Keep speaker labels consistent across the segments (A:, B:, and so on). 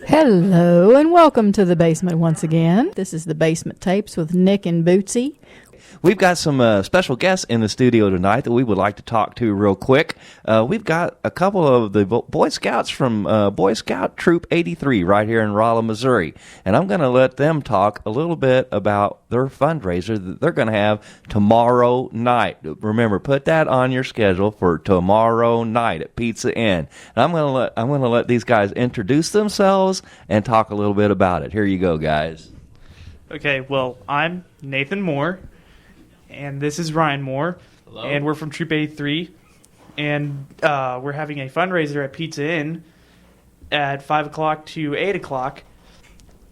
A: Hello and welcome to the basement once again. This is the Basement Tapes with Nick and Bootsy.
B: We've got some special guests in the studio tonight that we would like to talk to real quick. We've got a couple of the Boy Scouts from Boy Scout Troop 83 right here in Rolla, Missouri. And I'm going to let them talk a little bit about their fundraiser that they're going to have tomorrow night. Remember, put that on your schedule for tomorrow night at Pizza Inn. And I'm going to let these guys introduce themselves and talk a little bit about it. Here you go, guys.
C: Okay, well, I'm Nathan Moore. And this is Ryan Moore.
B: Hello.
C: And we're from Troop 83. And we're having a fundraiser at Pizza Inn at 5 o'clock to 8 o'clock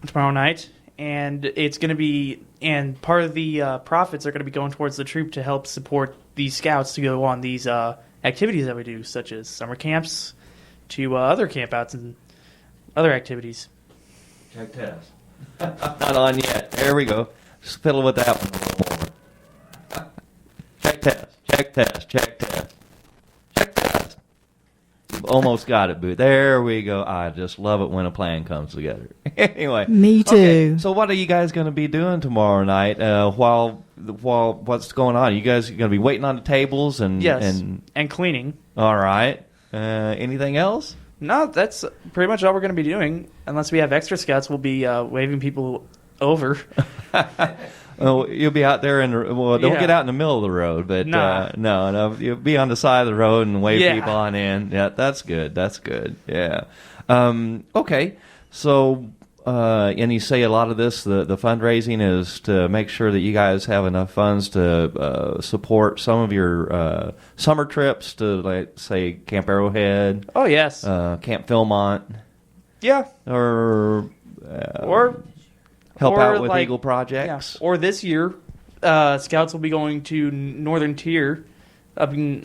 C: tomorrow night. And it's going to be, and part of the profits are going to be going towards the troop to help support these scouts to go on these activities that we do, such as summer camps to other campouts and other activities.
B: Check test. Not on yet. There we go. Just fiddle with that one a little more. Check test, check test, check test, check test. You've almost got it, Boo. There we go. I just love it when a plan comes together. Anyway.
A: Me too.
B: Okay, so what are you guys going to be doing tomorrow night while what's going on? You guys going to be waiting on the tables and...
C: Yes, and cleaning.
B: All right. Anything else?
C: No, that's pretty much all we're going to be doing. Unless we have extra scouts, we'll be waving people over.
B: Oh, you'll be out there don't get out in the middle of the road, but
C: nah.
B: No, you'll be on the side of the road and wave
C: Yeah.
B: people on in. Yeah, that's good. That's good. Yeah. Okay. So, and you say a lot of this, the fundraising is to make sure that you guys have enough funds to support some of your summer trips to, like, say, Camp Arrowhead.
C: Oh, yes.
B: Camp Philmont.
C: Yeah.
B: Or help
C: or
B: out with
C: like,
B: Eagle projects.
C: Yeah. Or this year, scouts will be going to Northern Tier up in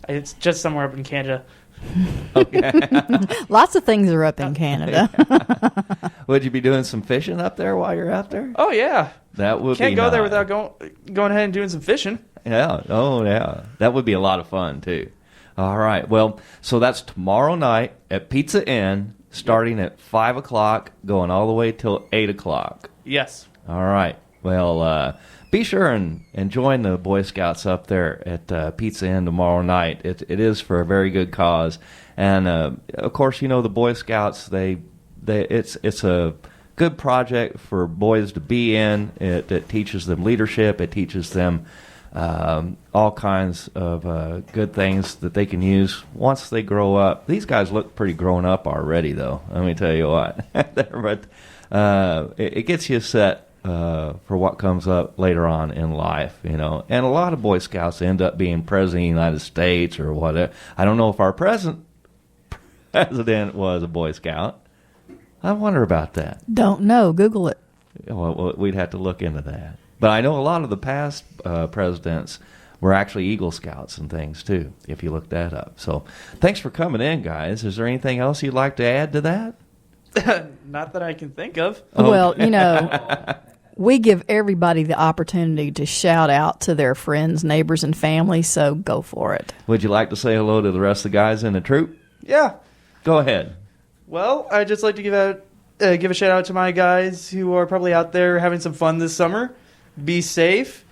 C: it's just somewhere up in Canada.
B: Okay.
A: Lots of things are up in Canada.
B: Would you be doing some fishing up there while you're out there?
C: Oh yeah.
B: That would
C: Can't
B: be
C: go
B: nice.
C: there without going ahead and doing some fishing.
B: Yeah. Oh yeah. That would be a lot of fun too. All right. Well, so that's tomorrow night at Pizza Inn, starting at 5 o'clock, going all the way till 8 o'clock.
C: Yes.
B: All right. Well, be sure and join the Boy Scouts up there at Pizza Inn tomorrow night. It is for a very good cause, and of course, you know, the Boy Scouts. It's a good project for boys to be in. It teaches them leadership. It teaches them all kinds of good things that they can use once they grow up. These guys look pretty grown up already, though. Let me tell you what. But it gets you set for what comes up later on in life, you know. And a lot of Boy Scouts end up being president of the United States or whatever. I don't know if our president was a Boy Scout. I wonder about that.
A: Don't know. Google it.
B: Well, we'd have to look into that. But I know a lot of the past presidents were actually Eagle Scouts and things, too, if you look that up. So thanks for coming in, guys. Is there anything else you'd like to add to that?
C: Not that I can think of.
A: Well, you know, we give everybody the opportunity to shout out to their friends, neighbors, and family, so go for it.
B: Would you like to say hello to the rest of the guys in the troop?
C: Yeah.
B: Go ahead.
C: Well, I'd just like to give a shout out to my guys who are probably out there having some fun this summer. Be safe,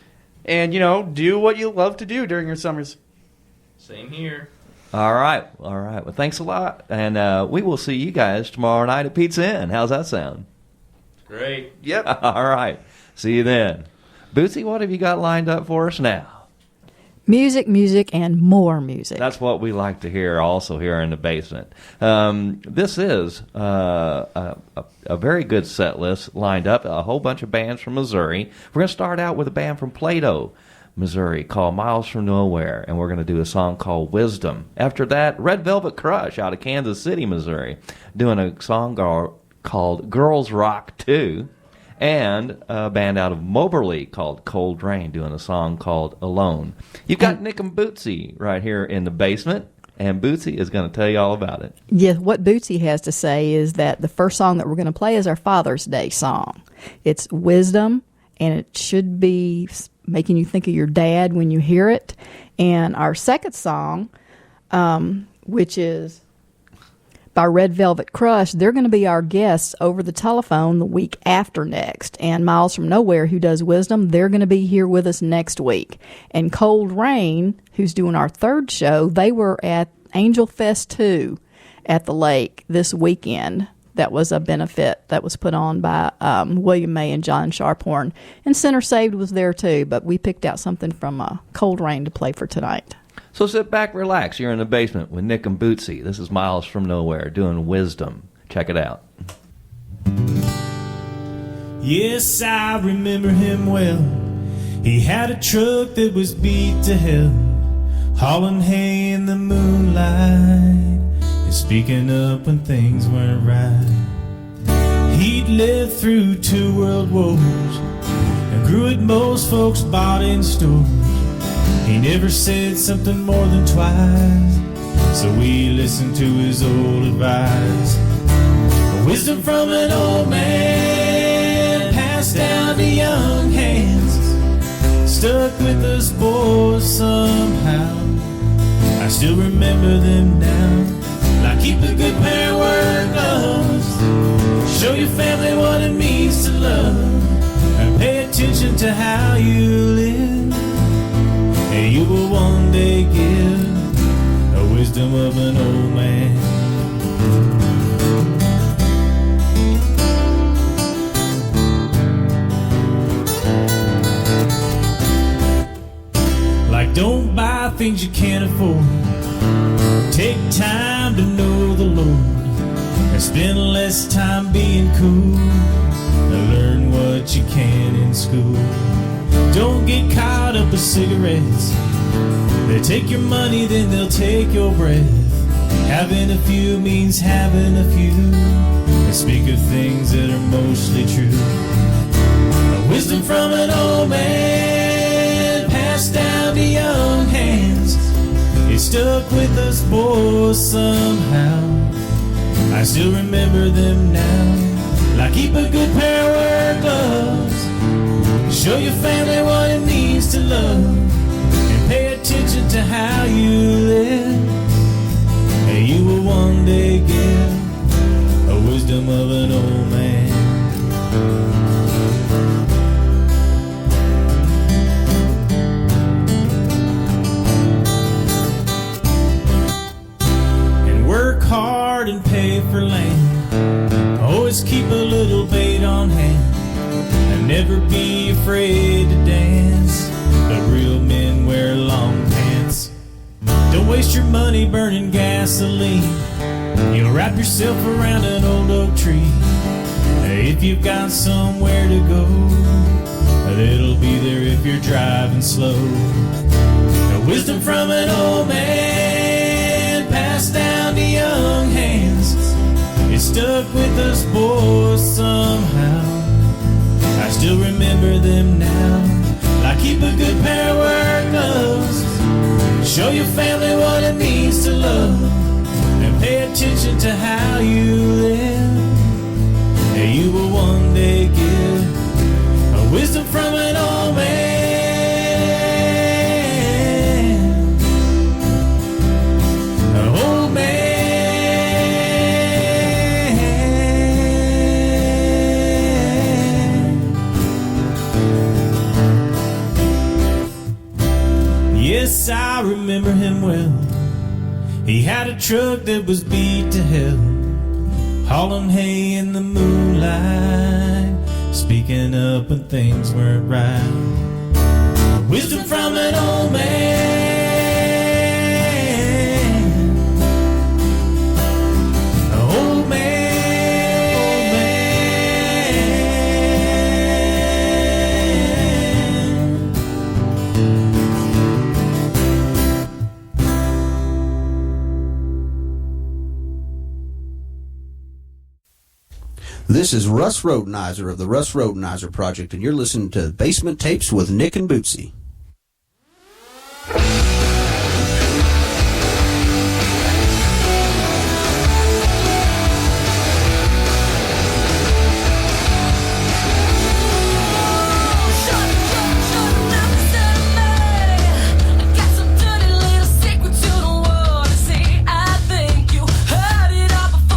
C: and, you know, do what you love to do during your summers.
D: Same here.
B: All right. Well, thanks a lot. And we will see you guys tomorrow night at Pizza Inn. How's that sound?
D: Great.
C: Yep.
B: All right. See you then. Bootsy, what have you got lined up for us now?
A: Music, and more music.
B: That's what we like to hear also here in the basement. This is a very good set list lined up, a whole bunch of bands from Missouri. We're going to start out with a band from Plato, Missouri, called Miles from Nowhere, and we're going to do a song called Wisdom. After that, Red Velvet Crush out of Kansas City, Missouri, doing a song called Girls Rock 2. And a band out of Moberly called Coldrain doing a song called Alone. You've got Nick and Bootsy right here in the basement, and Bootsy is going to tell you all about it.
A: Yeah, what Bootsy has to say is that the first song that we're going to play is our Father's Day song. It's Wisdom, and it should be making you think of your dad when you hear it. And our second song, which is by Red Velvet Crush, they're going to be our guests over the telephone the week after next. And Miles from Nowhere, who does Wisdom, they're going to be here with us next week. And Coldrain, who's doing our third show, they were at Angel Fest 2 at the lake this weekend. That was a benefit that was put on by William May and John Sharphorn. And Center Saved was there too, but we picked out something from Coldrain to play for tonight.
B: So sit back, relax. You're in the basement with Nick and Bootsy. This is Miles from Nowhere doing Wisdom. Check it out.
E: Yes, I remember him well. He had a truck that was beat to hell, hauling hay in the moonlight and speaking up when things weren't right. He'd lived through 2 world wars and grew what most folks bought in stores. He never said something more than twice, so we listened to his old advice. Wisdom from an old man passed down to young hands, stuck with us boys somehow. I still remember them now. Like keep a good pair of work gloves, show your family what it means to love, and pay attention to how you live, and you will one day give the wisdom of an old man. Like don't buy things you can't afford, take time to know the Lord, and spend less time being cool, and learn what you can in school. Don't get caught up with cigarettes, they take your money then they'll take your breath. Having a few means having a few, and speak of things that are mostly true. A wisdom from an old man passed down to young hands, it stuck with us boys somehow. I still remember them now. Like keep a good pair of work gloves, show your family what it means to love, and pay attention to how you live, and you will one day give a wisdom of an old man. Hard and pay for land, always keep a little bait on hand, and never be afraid to dance, but real men wear long pants. Don't waste your money burning gasoline, you'll wrap yourself around an old oak tree. If you've got somewhere to go, it'll be there if you're driving slow. The wisdom from an old man passed down to young hands, it stuck with us boys somehow. I still remember them now. Like keep a good pair of work gloves, show your family what it means to love, and pay attention to how you live, and you will one day give a wisdom from an old man. Yes, I remember him well. He had a truck that was beat to hell, hauling hay in the moonlight, speaking up when things weren't right. Wisdom from an old man. Old man.
F: This is Russ Rodenizer of the Russ Rodenizer Project, and you're listening to Basement Tapes with Nick and Bootsy.
G: Got some dirty little secret you don't wanna see. I think you heard it all before.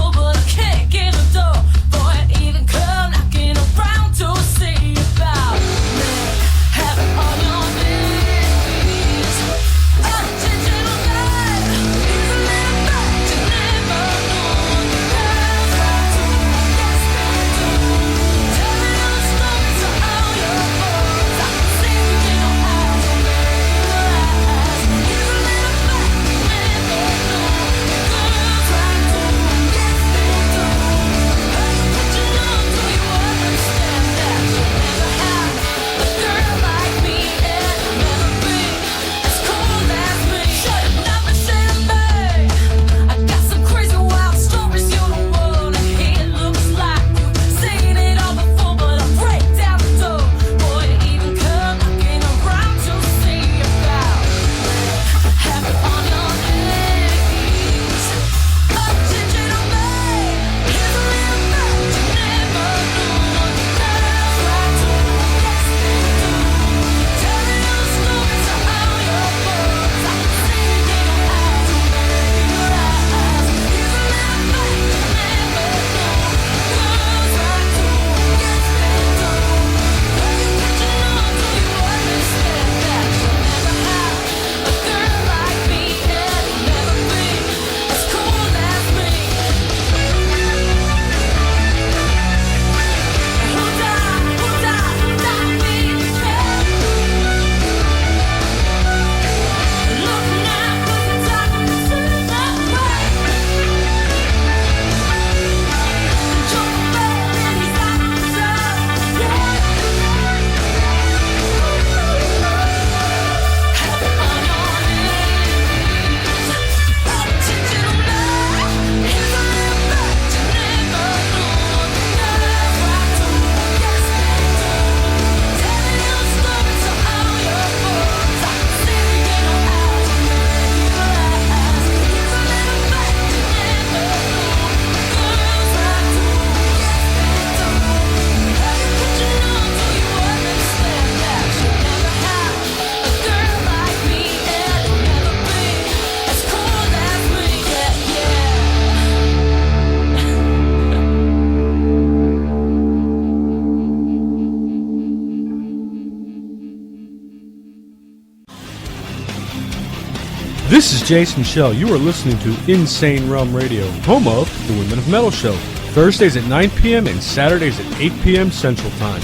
G: This is Jason Shell. You are listening to Insane Realm Radio, home of the Women of Metal Show, Thursdays at 9 p.m. and Saturdays at 8 p.m. Central Time.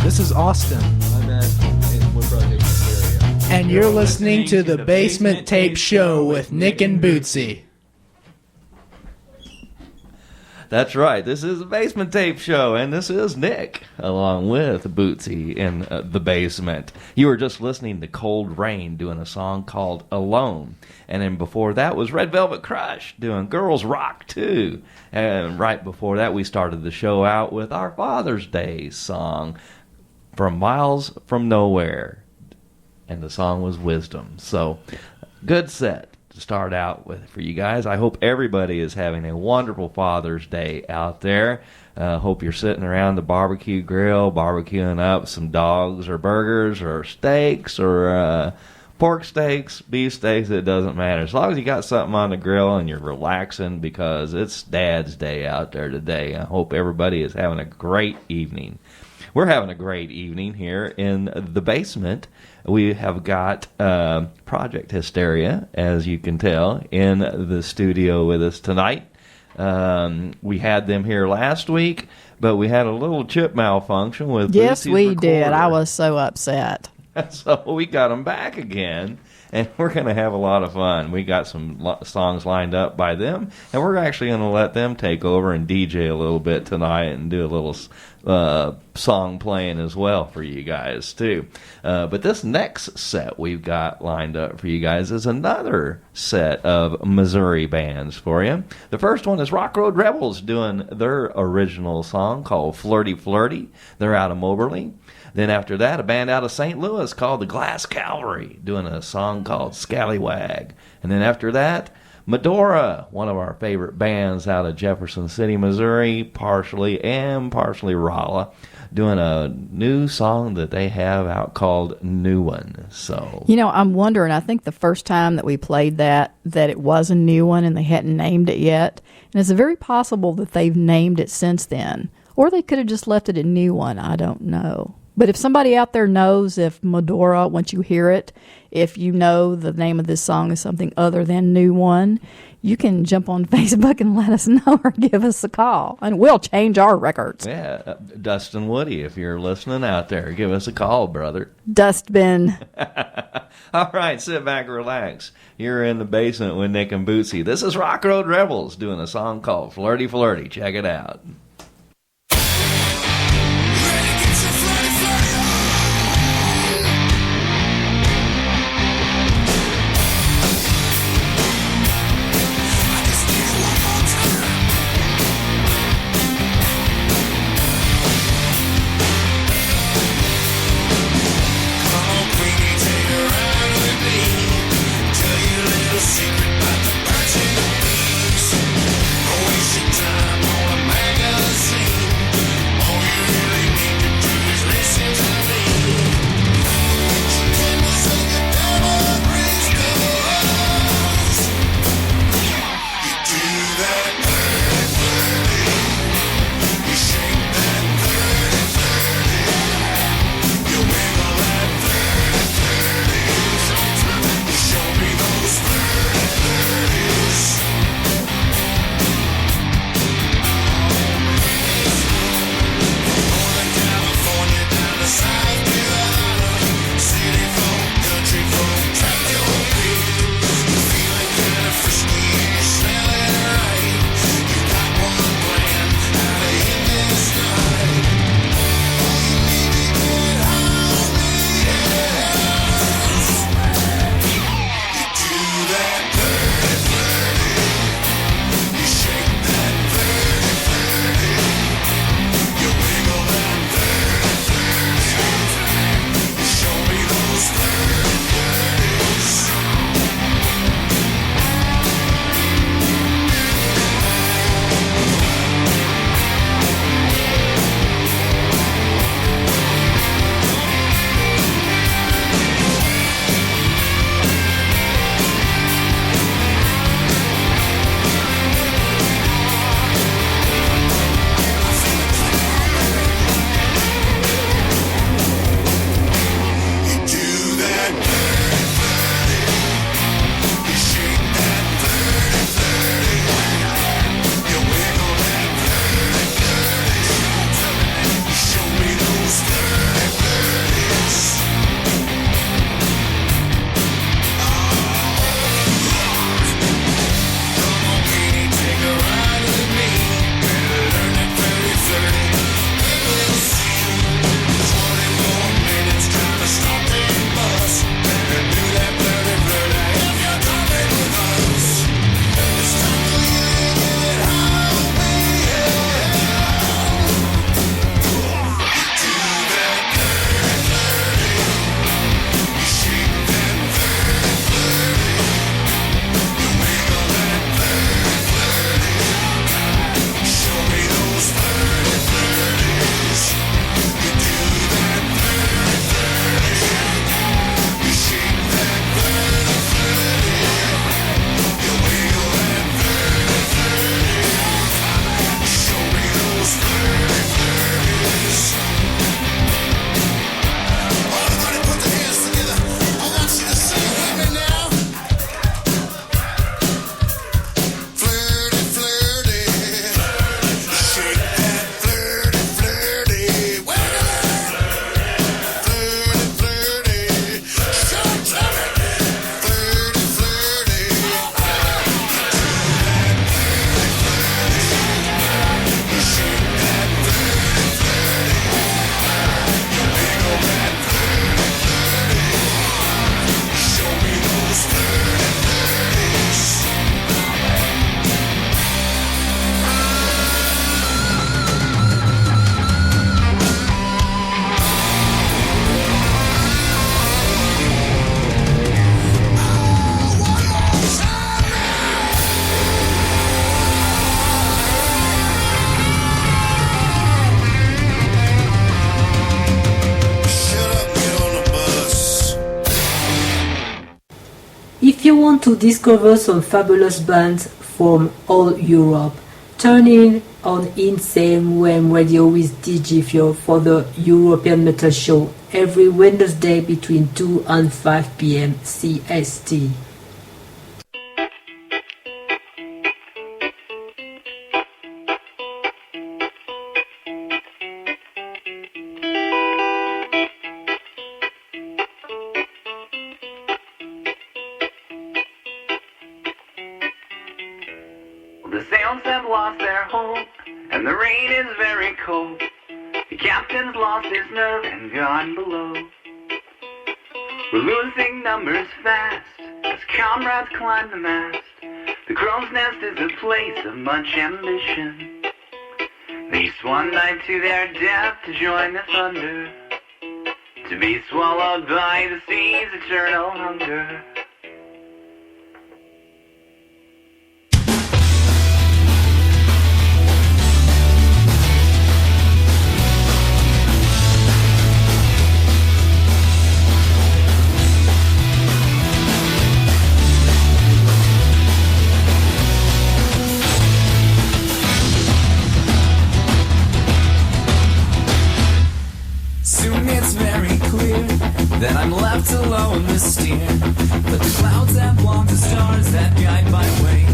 H: This is Austin.
I: I'm Ed, and we're Project Hysteria.
H: And you're listening to the Basement Tape Show with Nick and Bootsy.
B: That's right. This is the Basement Tape Show, and this is Nick, along with Bootsy in the basement. You were just listening to Coldrain doing a song called Alone. And then before that was Red Velvet Crush doing Girls Rock 2. And right before that, we started the show out with our Father's Day song, From Miles from Nowhere. And the song was Wisdom. So, good set. to start out with for you guys. I hope everybody is having a wonderful Father's Day out there. Hope you're sitting around the barbecue grill, barbecuing up some dogs or burgers or steaks or pork steaks, beef steaks. It doesn't matter. As long as you got something on the grill and you're relaxing, because it's Dad's Day out there today. I hope everybody is having a great evening. We're having a great evening here in the basement. We have got Project Hysteria, as you can tell, in the studio with us tonight. We had them here last week, but we had a little chip malfunction with
A: Yes,
B: Boosie's
A: we
B: recorder.
A: did. I was so upset.
B: So we got them back again, and we're going to have a lot of fun. We got some songs lined up by them, and we're actually going to let them take over and DJ a little bit tonight and do a little song playing as well for you guys, too. But this next set we've got lined up for you guys is another set of Missouri bands for you. The first one is Rock Road Rebels doing their original song called Flirty Flirty. They're out of Moberly. Then after that, a band out of St. Louis called the Glass Cavalry doing a song called Scallywag. And then after that, Madora, one of our favorite bands out of Jefferson City, Missouri, partially Rolla, doing a new song that they have out called New One. So,
A: You know, I'm wondering, I think the first time that we played that it was a new one and they hadn't named it yet. And it's very possible that they've named it since then. Or they could have just left it a new one. I don't know. But if somebody out there knows if Madora, once you hear it, if you know the name of this song is something other than New One, you can jump on Facebook and let us know or give us a call. And we'll change our records.
B: yeah, Dustin Woody, if you're listening out there, give us a call, brother.
A: Dustbin.
B: All right, sit back, relax. You're in the basement with Nick and Bootsy. This is Rock Road Rebels doing a song called Flirty Flirty. Check it out.
J: Secret about the birds and the bees. Don't waste your time on a maggot. If you want to discover some fabulous bands from all Europe, tune in on Insane Wham Radio with DJ Fio for the European Metal Show every Wednesday between 2 and 5 p.m. CST.
K: The sails have lost their hold, and the rain is very cold. The captain's lost his nerve and gone below. We're losing numbers fast as comrades climb the mast. The crow's nest is a place of much ambition. They swan dive to their death to join the thunder, to be swallowed by the sea's eternal hunger.
L: It's very clear that I'm left alone to steer, but the clouds have blocked the stars that guide my way,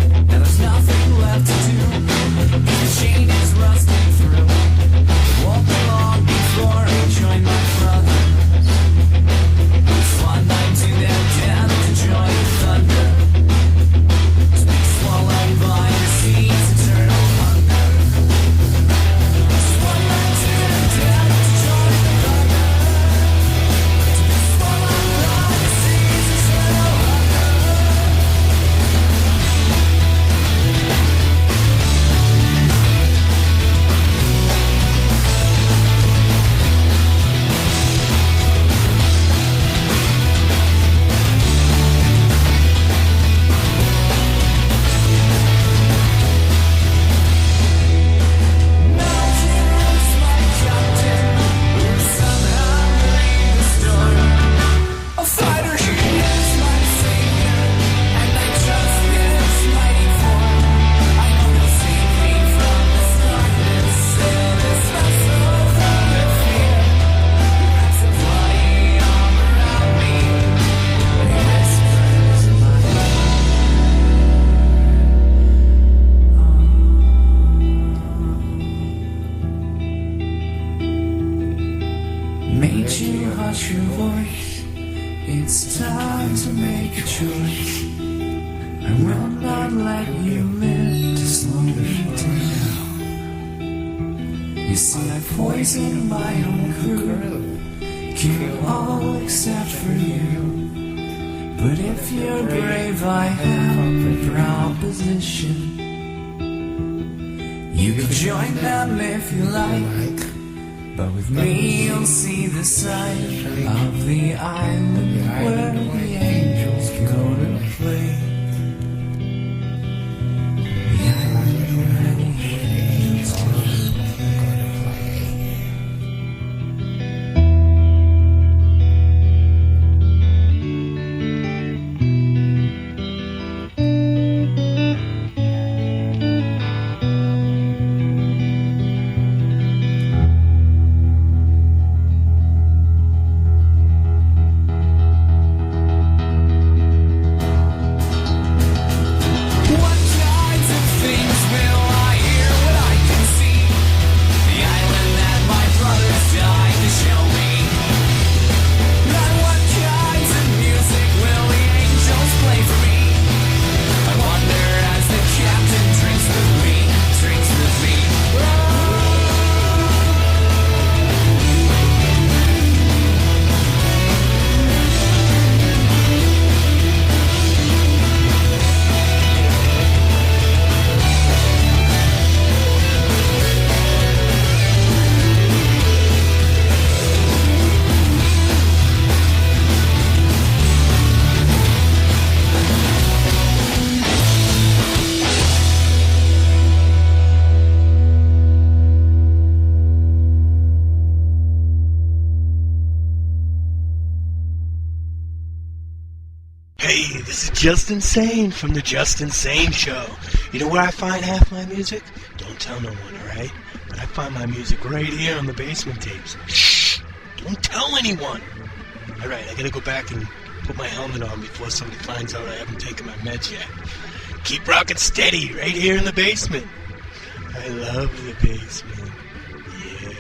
L: and there's nothing left to do. The chain is rusting through. It won't be long before I join my brothers. Swan dive to their death to join the thunder, to be swallowed by the sea's eternal hunger. Swan dive to their death. It's time to make a choice. I will not let you live to slow me down. You see, I poisoned my own crew, kill all except for you. But if you're brave, I have a proposition. You can join them if you like, but with me you'll see the side of the island where the angels go to play. The island where the angels go to
M: Just Insane from the Just Insane Show. You know where I find half my music? Don't tell no one, alright? But I find my music right here on the Basement Tapes. Shh! Don't tell anyone! Alright, I gotta go back and put my helmet on before somebody finds out I haven't taken my meds yet. Keep rocking steady right here in the basement. I love the basement. Yeah.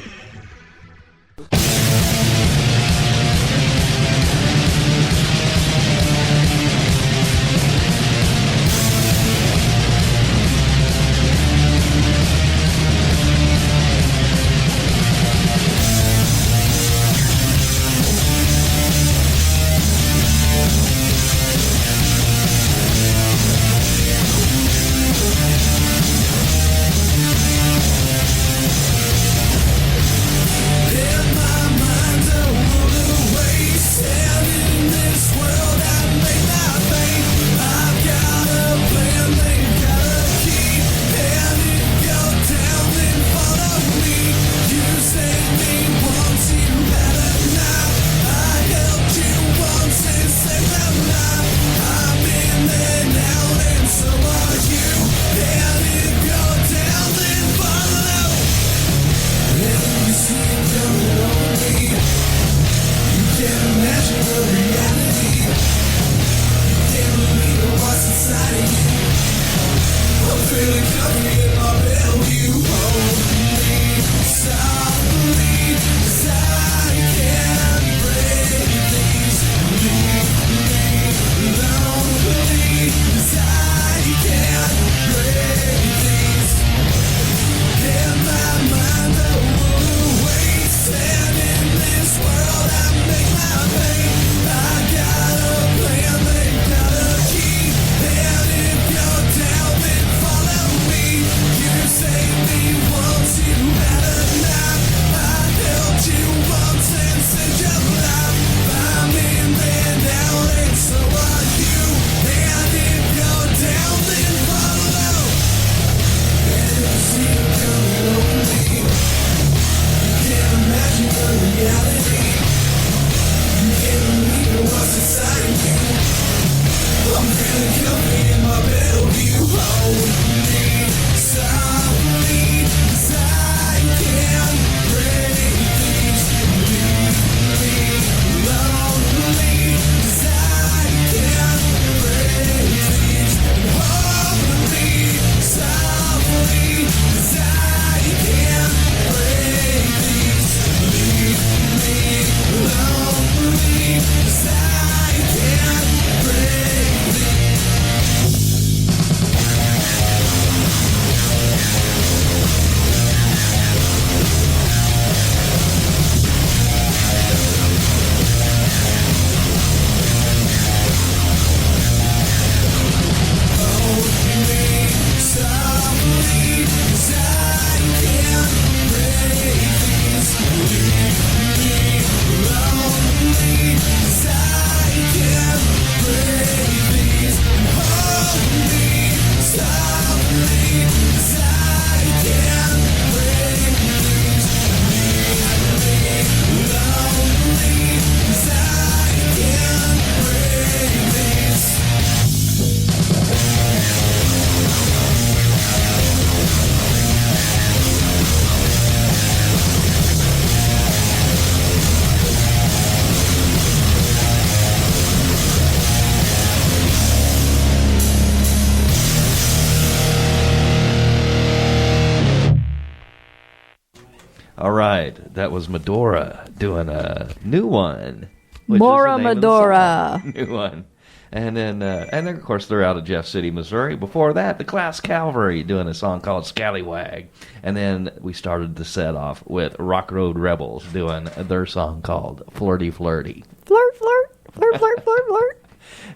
B: All right, that was Madora doing a new one. which is
A: Mora
B: the name of the
A: Madora.
B: song. New one. And then, of course, they're out of Jeff City, Missouri. Before that, the Glass Cavalry doing a song called Scallywag. And then we started the set off with Rock Road Rebels doing their song called Flirty Flirty.
A: Flirt, flirt, flirt, flirt, flirt, flirt.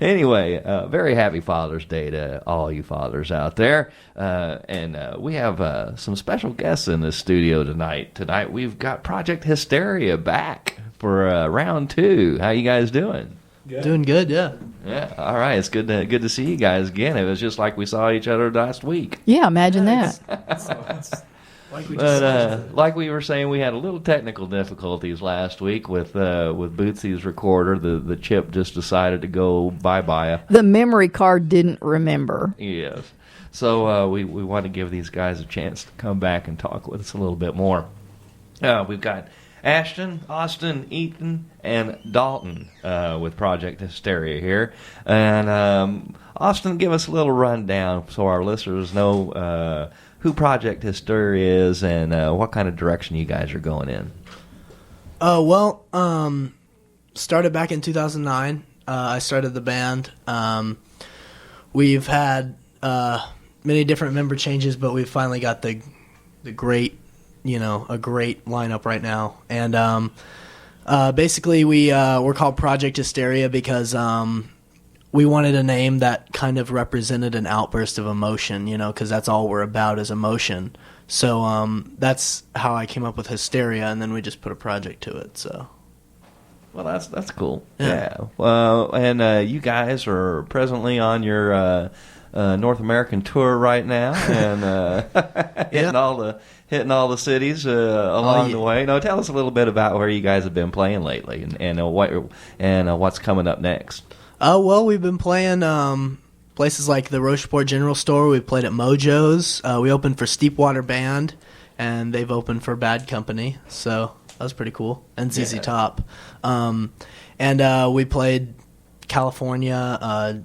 B: Anyway, very happy Father's Day to all you fathers out there. And we have some special guests in the studio tonight. Tonight we've got Project Hysteria back for round 2. How you guys doing?
H: Good. Doing good, yeah.
B: Yeah, all right. It's good to see you guys again. It was just like we saw each other last week.
A: Yeah, imagine that.
H: Well,
B: Like we were saying, we had a little technical difficulties last week with Bootsy's recorder. The chip just decided to go bye-bye.
A: The memory card didn't remember.
B: Yes. So we want to give these guys a chance to come back and talk with us a little bit more. We've got Ashton, Austin, Ethan, and Dalton with Project Hysteria here. And Austin, give us a little rundown so our listeners know who Project Hysteria is and what kind of direction you guys are going in.
H: Started back in 2009. I started the band. We've had many different member changes, but we've finally got the great, a great lineup right now. And basically we're called Project Hysteria because we wanted a name that kind of represented an outburst of emotion, because that's all we're about is emotion. So that's how I came up with Hysteria, and then we just put a project to it. So,
B: well, that's cool. Yeah. And you guys are presently on your North American tour right now, and hitting all the cities along the way. Now, tell us a little bit about where you guys have been playing lately, and what's coming up next.
H: We've been playing places like the Rocheport General Store. We played at Mojo's. We opened for Steepwater Band, and they've opened for Bad Company. So that was pretty cool. And ZZ Top. And we played California,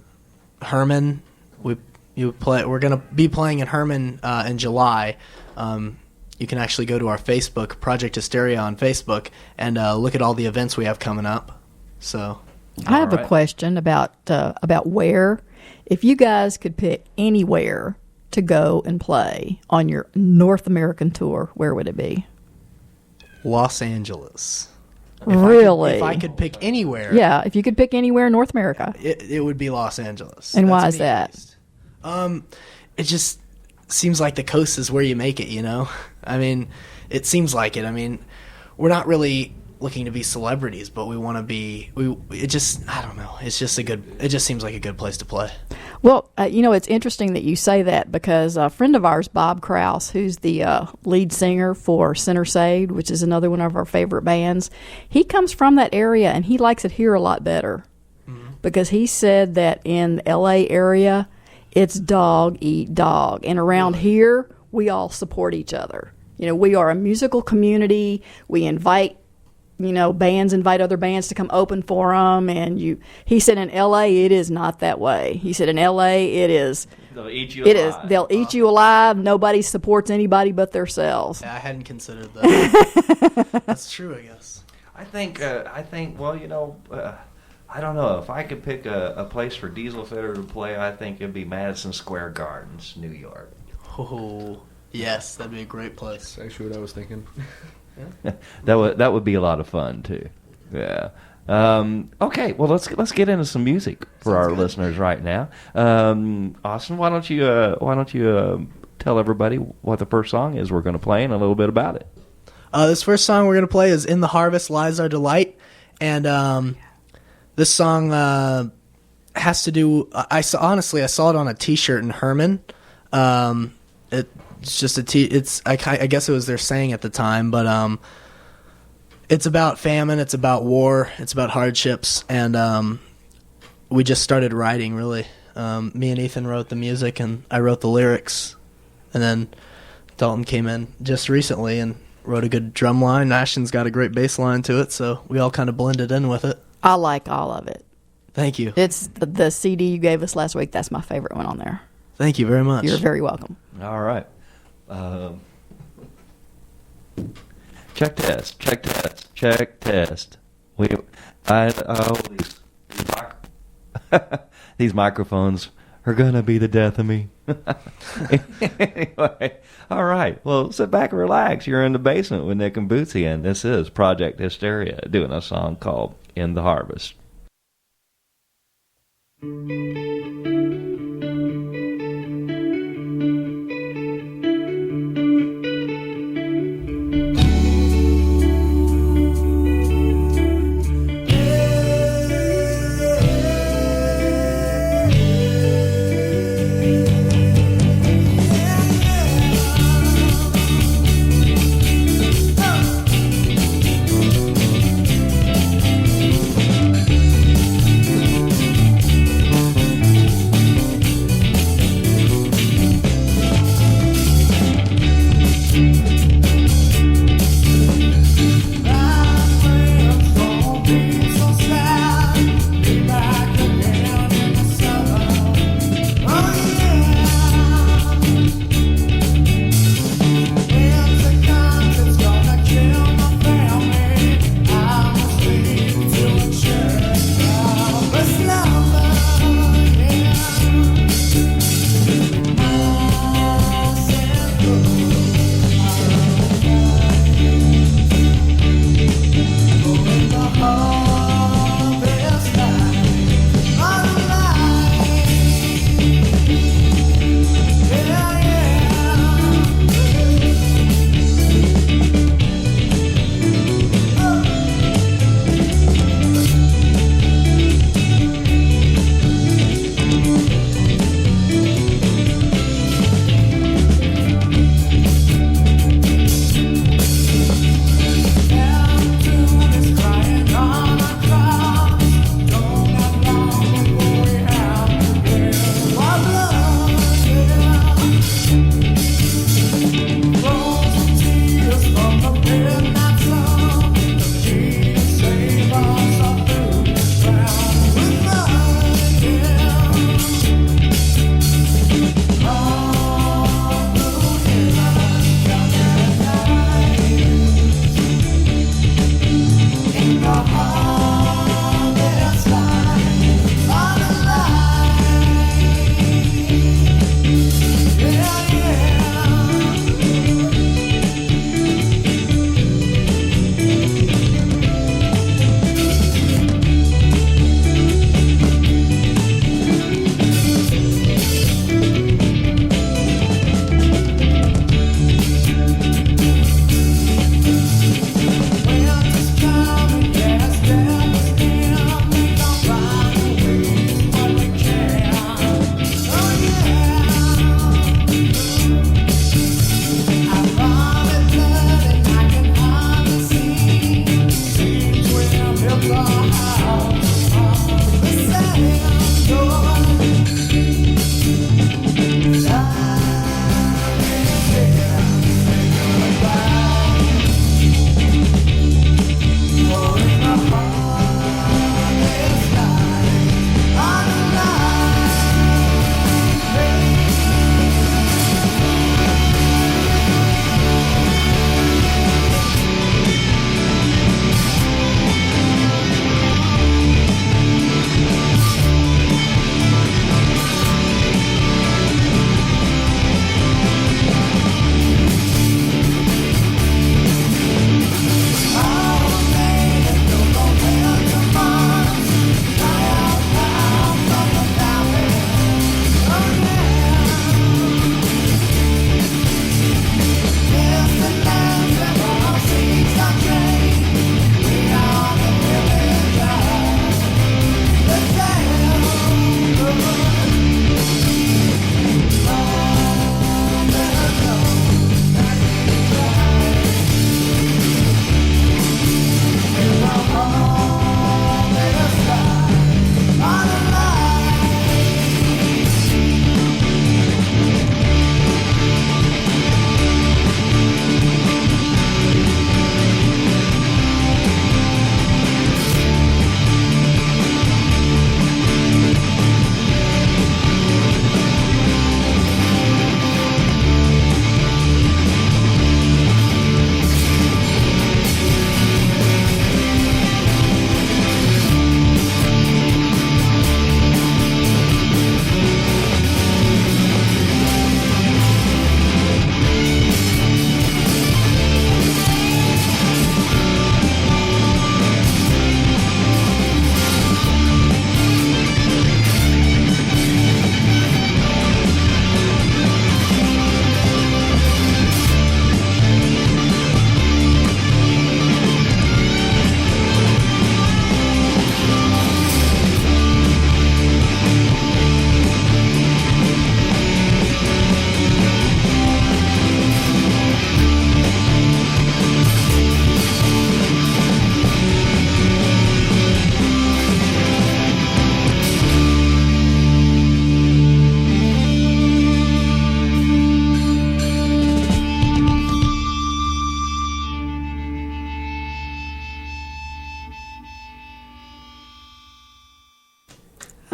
H: Herman. We're going to be playing in Herman in July. You can actually go to our Facebook, Project Hysteria on Facebook, and look at all the events we have coming up. So
A: I have a question about where, if you guys could pick anywhere to go and play on your North American tour, where would it be?
H: Los Angeles.
A: Really?
H: If I could pick anywhere.
A: Yeah, if you could pick anywhere in North America.
H: It would be Los Angeles.
A: And why is that?
H: It just seems like the coast is where you make it, I mean, it seems like it. I mean, we're not really looking to be celebrities, but we want to be. I don't know. It just seems like a good place to play.
A: Well, it's interesting that you say that because a friend of ours, Bob Krause, who's the lead singer for Center Saved, which is another one of our favorite bands, he comes from that area and he likes it here a lot better because he said that in the L.A. area, it's dog eat dog, and around here, we all support each other. We are a musical community. We invite. Bands invite other bands to come open for them, and he said in L.A. it is not that way. He said in L.A. it is.
B: They'll eat you alive.
A: They'll eat you alive. Nobody supports anybody but themselves.
H: Yeah, I hadn't considered that. That's true, I guess.
B: I think. I don't know. If I could pick a place for Diesel Fitter to play, I think it'd be Madison Square Gardens, New York.
H: Oh, yes, that'd be a great place.
I: That's actually what I was thinking.
B: That would be a lot of fun too. Yeah. Okay. Well, let's get into some music for our listeners right now. Austin, why don't you tell everybody what the first song is we're going to play and a little bit about it.
H: This first song we're going to play is "In the Harvest Lies Our Delight," and this song has to do. I saw it on a T-shirt in Herman. It's just I guess it was their saying at the time, but it's about famine, it's about war, it's about hardships, and we just started writing, really. Me and Ethan wrote the music, and I wrote the lyrics, and then Dalton came in just recently and wrote a good drum line. Ashton's got a great bass line to it, so we all kind of blended in with it.
A: I like all of it.
H: Thank you.
A: It's the CD you gave us last week. That's my favorite one on there.
H: Thank you very much.
A: You're very welcome.
B: All right. Check test. These microphones are gonna be the death of me. Anyway, all right. Well, sit back and relax. You're in the basement with Nick and Bootsy, and this is Project Hysteria doing a song called "In the Harvest."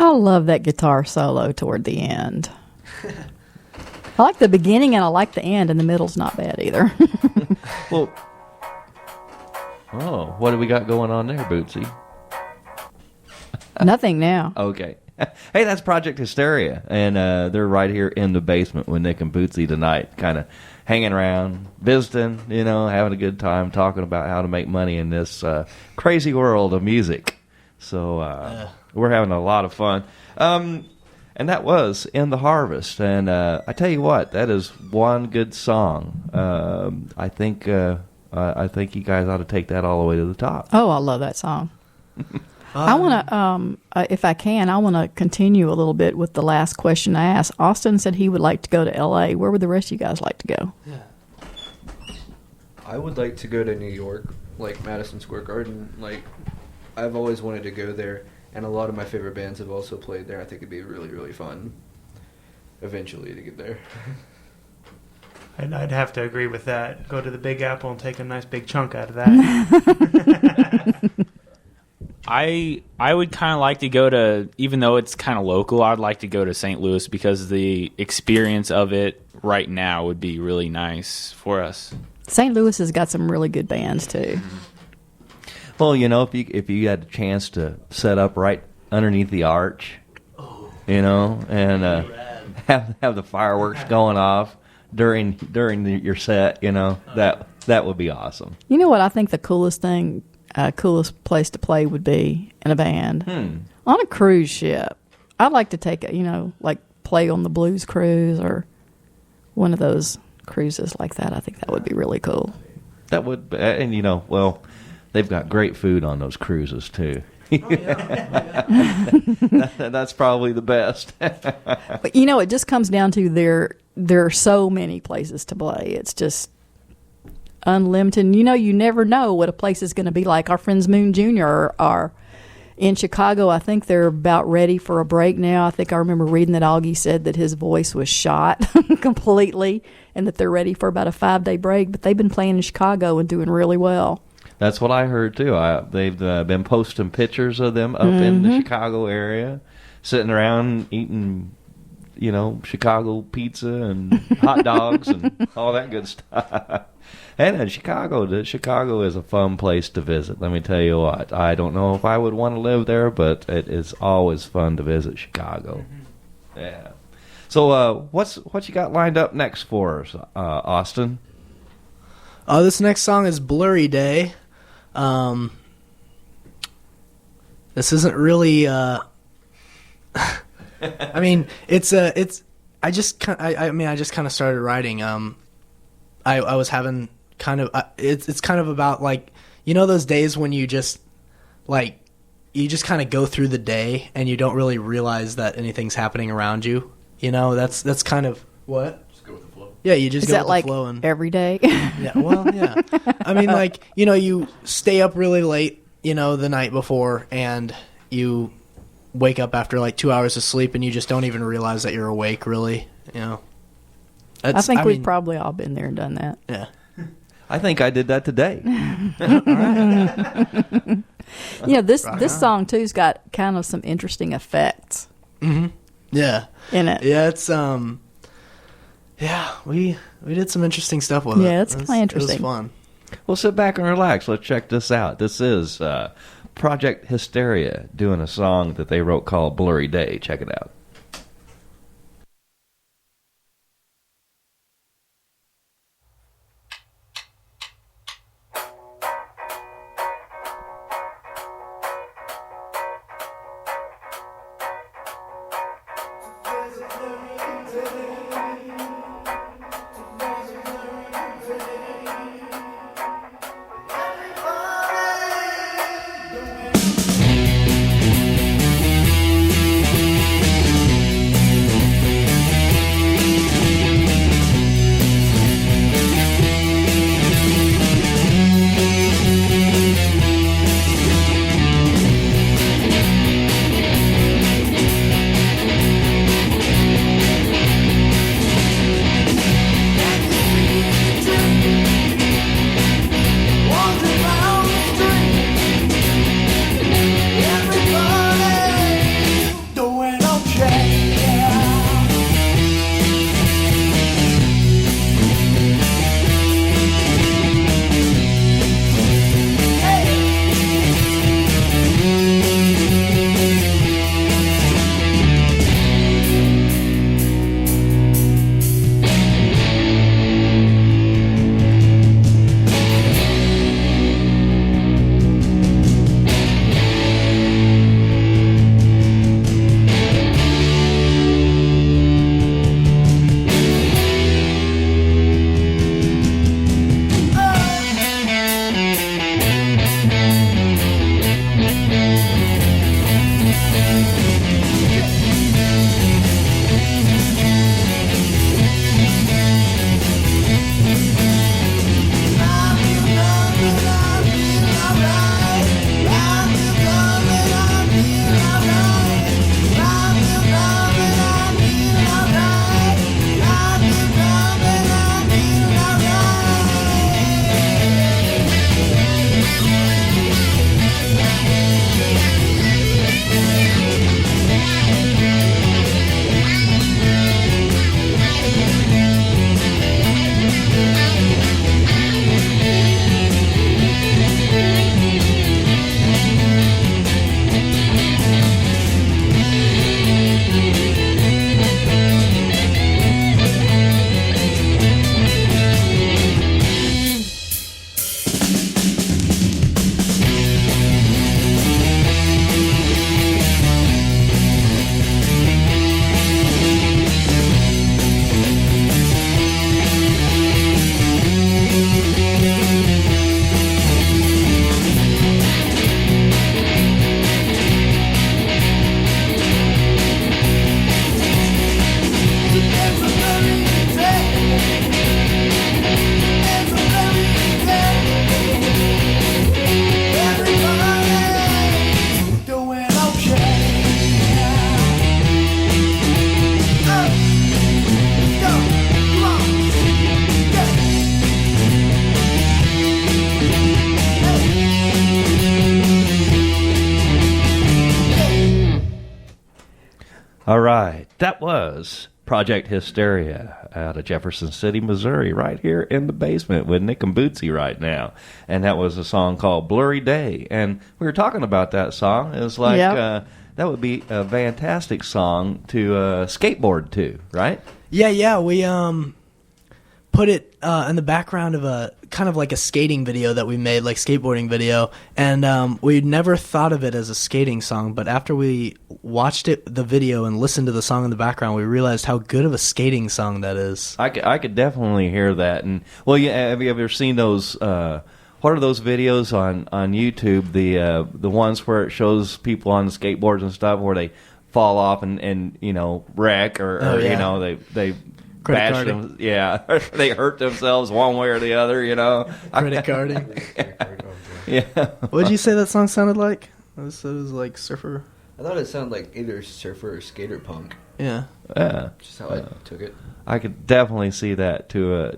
A: I love that guitar solo toward the end. I like the beginning and I like the end, and the middle's not bad either.
B: Well, what do we got going on there, Bootsy?
A: Nothing now.
B: Okay. Hey, that's Project Hysteria, and they're right here in the basement with Nick and Bootsy tonight, kind of hanging around, visiting, having a good time, talking about how to make money in this crazy world of music. So we're having a lot of fun. And that was In the Harvest. And I tell you what, that is one good song. I think you guys ought to take that all the way to the top.
A: Oh, I love that song. I want to, if I can, I want to continue a little bit with the last question I asked. Austin said he would like to go to L.A. Where would the rest of you guys like to go?
I: Yeah. I would like to go to New York, like Madison Square Garden. Like, I've always wanted to go there, and a lot of my favorite bands have also played there. I think it'd be really, really fun eventually to get there.
C: I'd have to agree with that. Go to the Big Apple and take a nice big chunk out of that.
N: I would kind of like to go to, even though it's kind of local, I'd like to go to St. Louis because the experience of it right now would be really nice for us.
A: St. Louis has got some really good bands, too.
B: Well, if you had a chance to set up right underneath the arch, and have the fireworks going off during your set, that would be awesome. You
A: know what I think the coolest place to play would be in a band? On a cruise ship. I'd like to take play on the Blues Cruise or one of those cruises like that. I think that would be really cool.
B: That would, and they've got great food on those cruises too. That's probably the best.
A: But it just comes down to there are so many places to play. It's just unlimited. You never know what a place is going to be like. Our friends Moon Jr. are in Chicago. I think they're about ready for a break now. I think I remember reading that Augie said that his voice was shot completely and that they're ready for about a 5-day break. But they've been playing in Chicago and doing really well.
B: That's what I heard, too. They've been posting pictures of them up in the Chicago area, sitting around eating, Chicago pizza and hot dogs and all that good stuff. And Chicago is a fun place to visit. Let me tell you what. I don't know if I would want to live there, but it is always fun to visit Chicago. Mm-hmm. Yeah. So what you got lined up next for us, Austin?
H: This next song is Blurry Day. This isn't really I mean, I just kind of started writing. I was having kind of it's kind of about those days when you just kind of go through the day and you don't really realize that anything's happening around you. That's kind of what. Yeah, you just
A: is
H: go
A: that
H: with the flow. And
A: every day?
H: Yeah, well, yeah. I mean, you stay up really late, the night before, and you wake up after 2 hours of sleep, and you just don't even realize that you're awake, really.
A: I think we've probably all been there and done that.
H: Yeah.
B: I think I did that today.
A: All right. This song, too's got kind of some interesting effects.
H: Mm-hmm. Yeah.
A: In it.
H: Yeah, it's yeah, we did some interesting stuff with it.
A: Yeah, it's kind of interesting.
H: It was fun.
B: Well, sit back and relax. Let's check this out. This is Project Hysteria doing a song that they wrote called Blurry Day. Check it out. All right, that was Project Hysteria out of Jefferson City, Missouri, right here in the basement with Nick and Bootsy right now. And that was a song called Blurry Day. And we were talking about that song. It was like, that would be a fantastic song to skateboard to, right?
H: Yeah, we put it in the background of a kind of like a skating video that we made, like skateboarding video, and we never thought of it as a skating song, but after we watched the video and listened to the song in the background, we realized how good of a skating song that is.
B: I could definitely hear that. And well, have you ever seen those what are those videos on YouTube, the ones where it shows people on the skateboards and stuff where they fall off and you know, wreck or you know, they bash them, they hurt themselves one way or the other, you know.
H: Credit carding.
B: Yeah.
H: What did you say that song sounded like? It was like surfer.
I: I thought it sounded like either surfer or skater punk.
H: Yeah.
I: Just how I took it.
B: I could definitely see that to a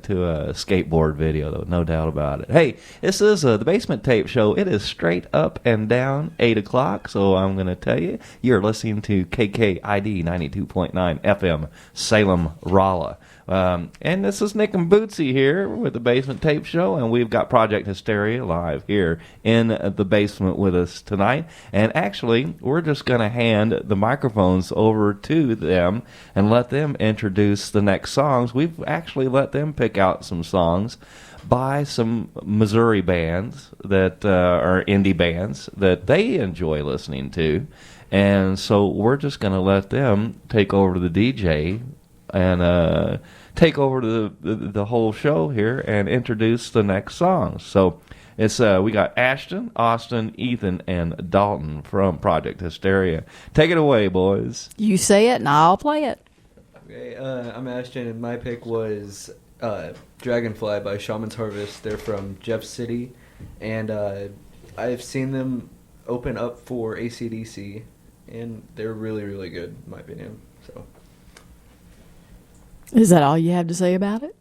B: skateboard video, though, no doubt about it. Hey, this is the Basement Tape Show. It is straight up and down 8 o'clock, so I'm going to tell you, you're listening to KKID 92.9 FM, Salem, Rolla. And this is Nick and Bootsy here with the Basement Tape Show, and we've got Project Hysteria live here in the basement with us tonight. And actually, we're just going to hand the microphones over to them and let them introduce the next songs. We've actually let them pick out some songs by some Missouri bands that are indie bands that they enjoy listening to. And so we're just going to let them take over the DJ and take over the whole show here and introduce the next songs. So it's we got Ashton, Austin, Ethan, and Dalton from Project Hysteria. Take it away, boys.
A: You say it and I'll play it.
I: Okay, I'm Ashton, and my pick was Dragonfly by Shaman's Harvest. They're from Jeff City, and I've seen them open up for AC/DC, and they're really, really good, in my opinion. So.
A: Is that all you have to say about it?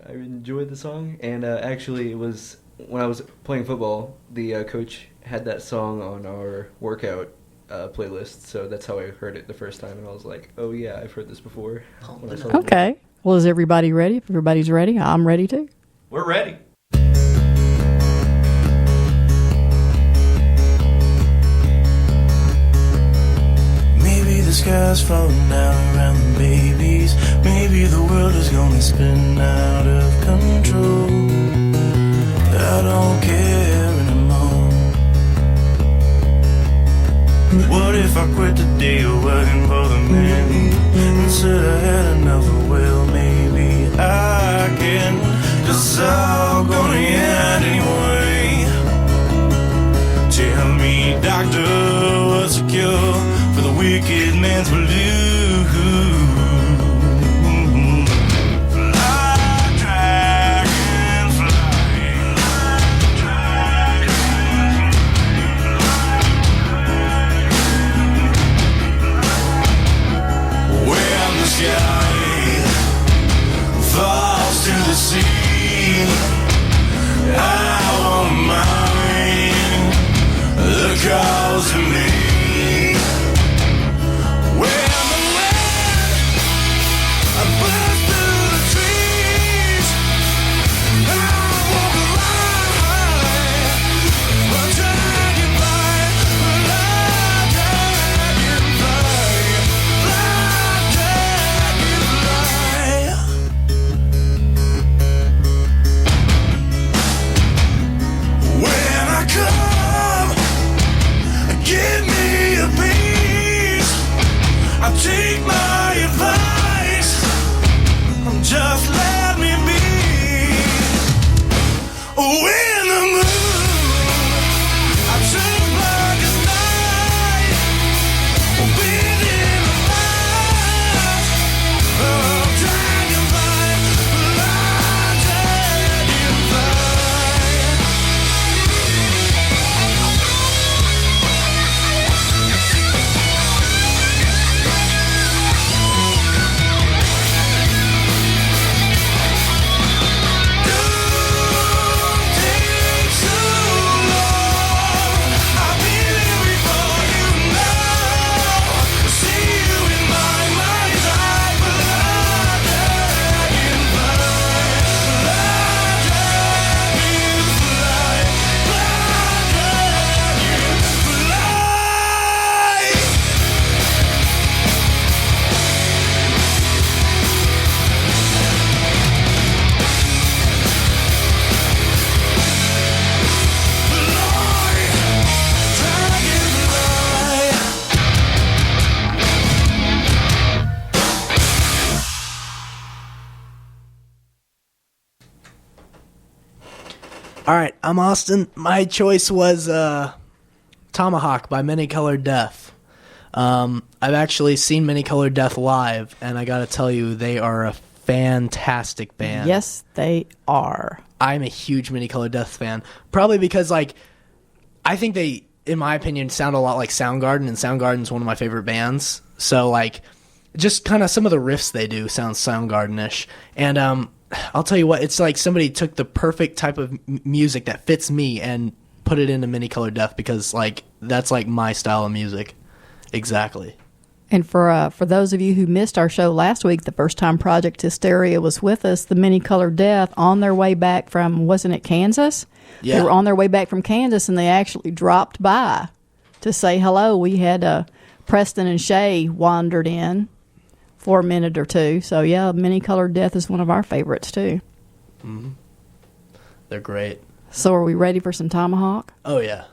I: I enjoyed the song, and actually it was when I was playing football, the coach had that song on our workout playlist, so that's how I heard it the first time, and I was like, oh yeah, I've heard this before.
A: Okay. Well, is everybody ready? If everybody's ready, I'm ready too.
B: We're ready.
E: Maybe the sky's falling down around the babies. Maybe the world is gonna spin out of control. I don't care anymore. What if I quit the day of working for the man and said I had enough of, well, maybe I can, 'cause it's all gonna end anyway. Tell me, doctor, what's the cure for the wicked man's blues? Falls to the sea. I won't mind the cause of me. Well,
H: All right, I'm Austin. My choice was Tomahawk by Many Colored Death. I've actually seen Many Colored Death live, and I got to tell you, they are a fantastic band.
A: Yes, they are.
H: I'm a huge Many Colored Death fan. Probably because, like, I think they, in my opinion, sound a lot like Soundgarden, and Soundgarden's one of my favorite bands. So, like, just kind of some of the riffs they do sound Soundgarden-ish. And I'll tell you what, it's like somebody took the perfect type of music that fits me and put it into Many Colored Death because, like, that's, like, my style of music. Exactly.
A: And for those of you who missed our show last week, the first time Project Hysteria was with us, the Many Colored Death, on their way back from, wasn't it Kansas?
H: Yeah.
A: They were on their way back from Kansas, and they actually dropped by to say hello. We had Preston and Shay wandered in for a minute or two. So, yeah, Many Colored Death is one of our favorites, too.
H: Mm-hmm. They're great.
A: So are we ready for some Tomahawk?
H: Oh, yeah.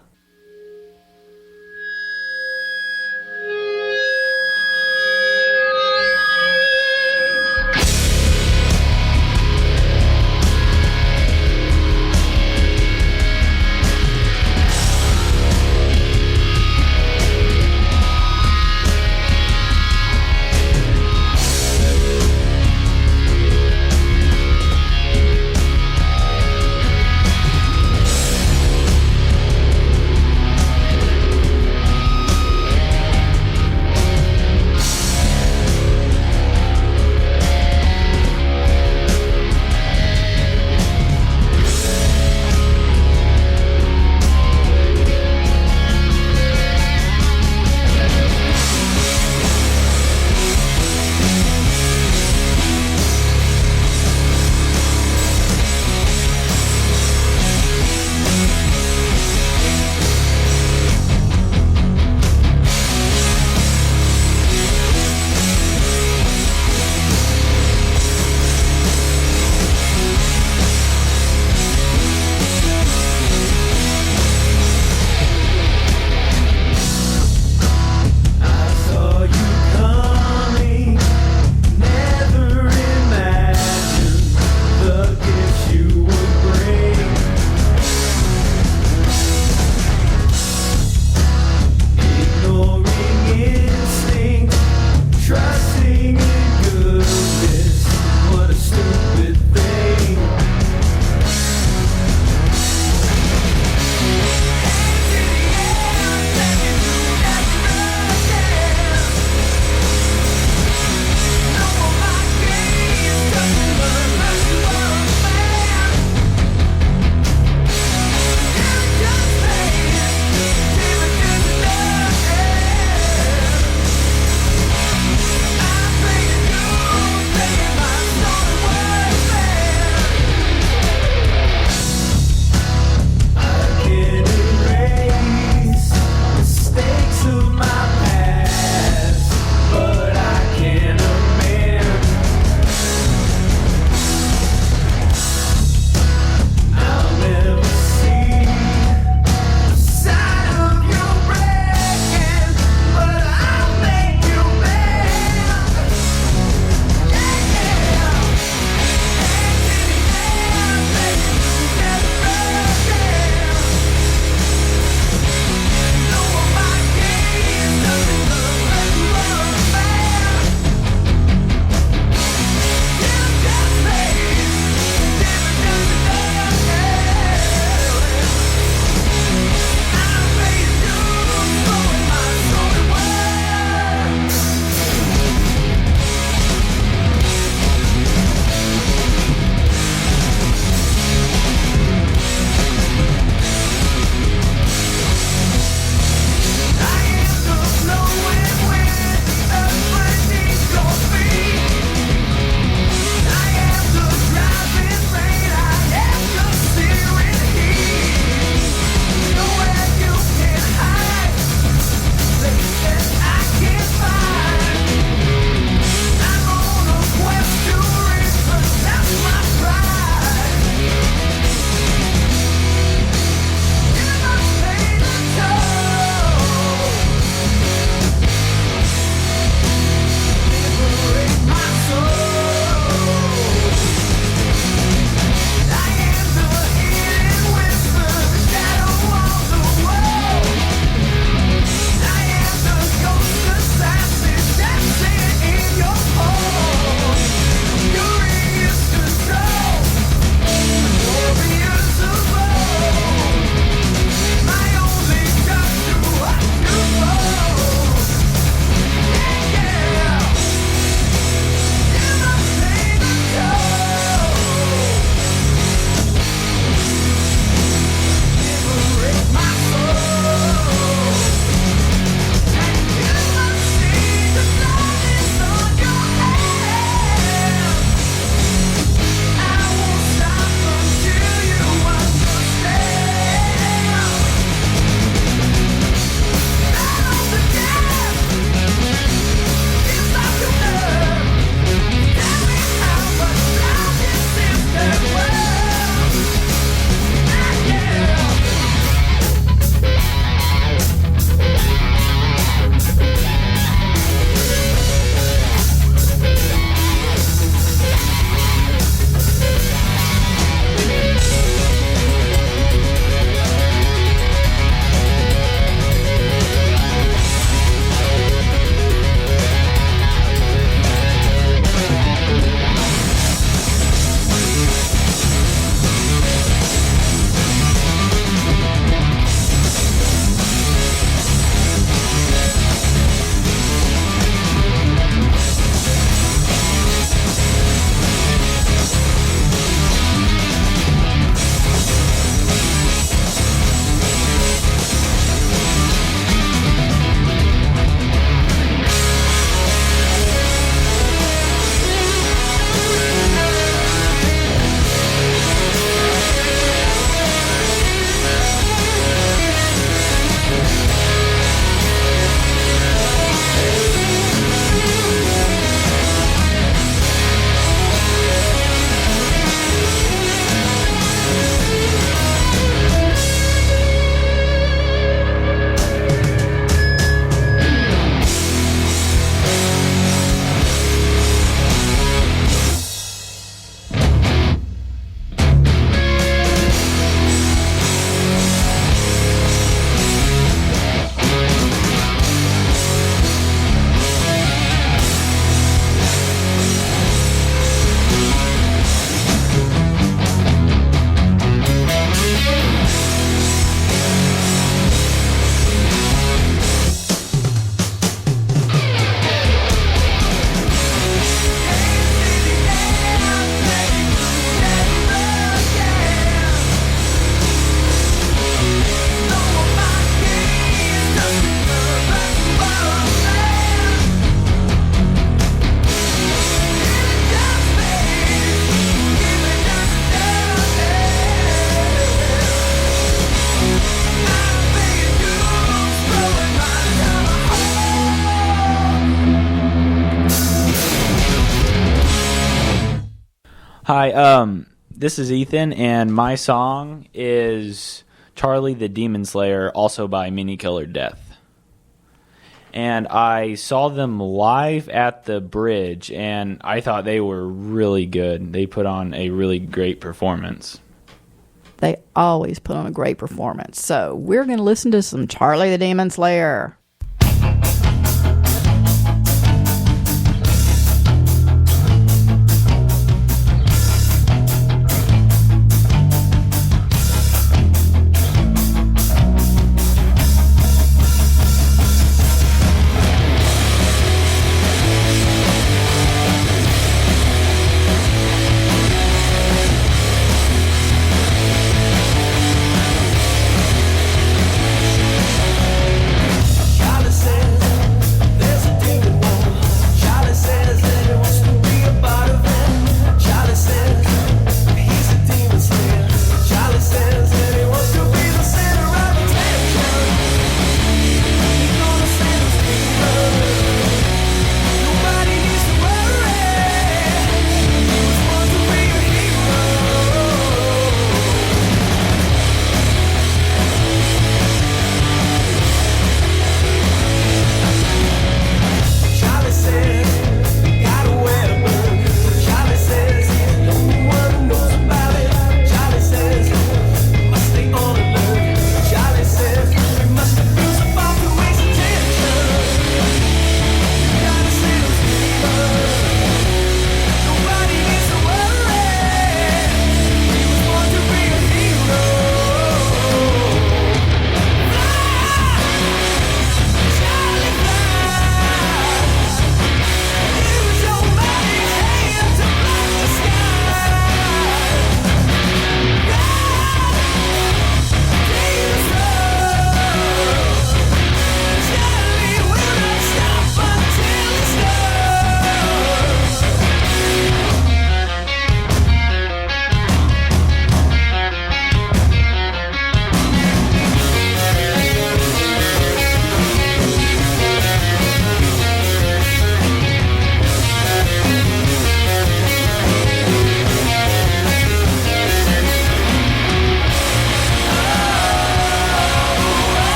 N: Hi, this is Ethan, and my song is Charlie the Demon Slayer, also by Mini Killer Death. And I saw them live at the Bridge, and I thought they were really good. They put on a really great performance.
A: They always put on a great performance. So we're going to listen to some Charlie the Demon Slayer.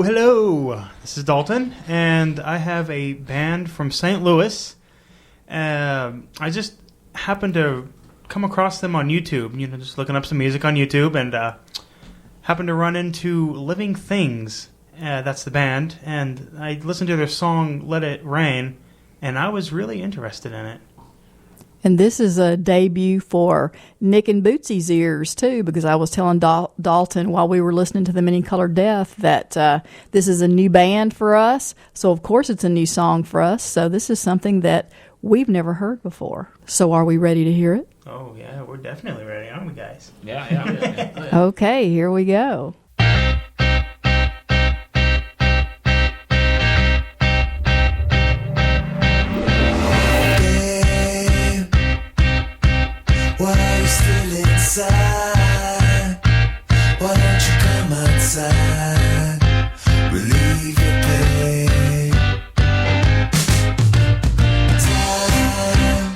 O: Hello. This is Dalton, and I have a band from St. Louis. I just happened to come across them on YouTube, just looking up some music on YouTube, and happened to run into Living Things. That's the band, and I listened to their song Let It Rain, and I was really interested in it.
A: And this is a debut for Nick and Bootsy's ears, too, because I was telling Dalton while we were listening to the Mini Color Death that this is a new band for us. So, of course, it's a new song for us. So this is something that we've never heard before. So are we ready to hear it?
O: Oh, yeah, we're definitely ready, aren't we, guys?
N: Yeah.
A: Okay, here we go.
L: Why are you still inside? Why don't you come outside? Relieve your pain. Time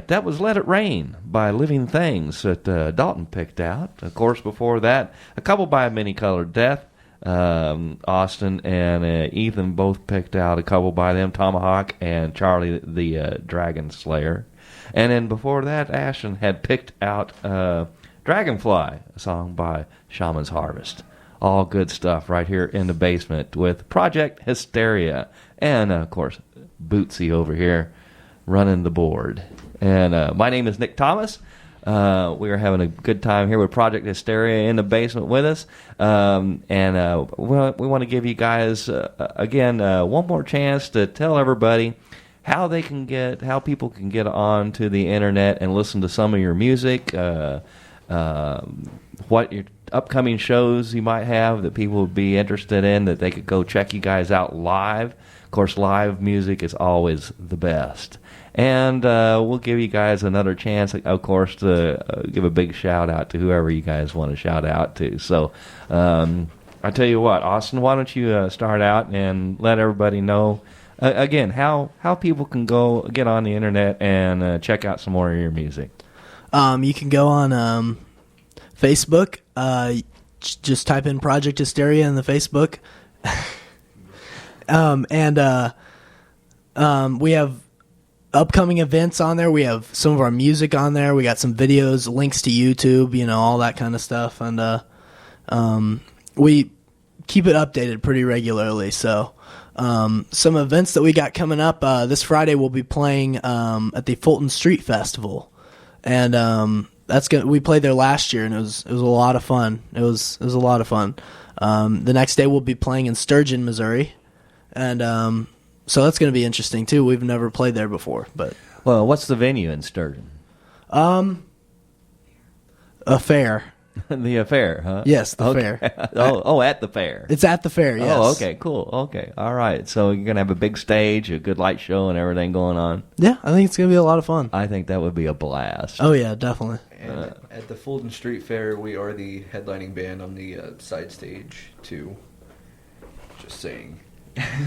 B: that was Let It Rain by Living Things that Dalton picked out. Of course, before that, a couple by Many Colored Death. Austin and Ethan both picked out a couple by them, Tomahawk and Charlie the Dragon Slayer. And then before that, Ashton had picked out Dragonfly, a song by Shaman's Harvest. All good stuff right here in the basement with Project Hysteria. And, of course, Bootsy over here running the board. And my name is Nick Thomas. We are having a good time here with Project Hysteria in the basement with us. And we want to give you guys, again, one more chance to tell everybody how people can get onto the internet and listen to some of your music, what your upcoming shows you might have that people would be interested in, that they could go check you guys out live. Of course, live music is always the best. And we'll give you guys another chance, of course, to give a big shout-out to whoever you guys want to shout out to. So I tell you what, Austin, why don't you start out and let everybody know, again, how people can go get on the internet and check out some more of your music.
H: You can go on Facebook. Just type in Project Hysteria in the Facebook. We have upcoming events on there. We have some of our music on there. We got some videos, links to YouTube, all that kind of stuff. And we keep it updated pretty regularly. So some events that we got coming up, this Friday we'll be playing at the Fulton Street Festival. And we played there last year, and it was a lot of fun. It was a lot of fun. The next day we'll be playing in Sturgeon, Missouri. And so that's going to be interesting too. We've never played there before, but
B: what's the venue in Sturgeon?
H: A fair.
B: The affair, huh?
H: Yes, the fair.
B: At the fair.
H: It's at the fair. Yes.
B: Oh, okay, cool. Okay, all right. So you're gonna have a big stage, a good light show, and everything going on.
H: Yeah, I think it's gonna be a lot of fun.
B: I think that would be a blast.
H: Oh yeah, definitely.
I: And at the Fulton Street Fair, we are the headlining band on the side stage too. Just saying.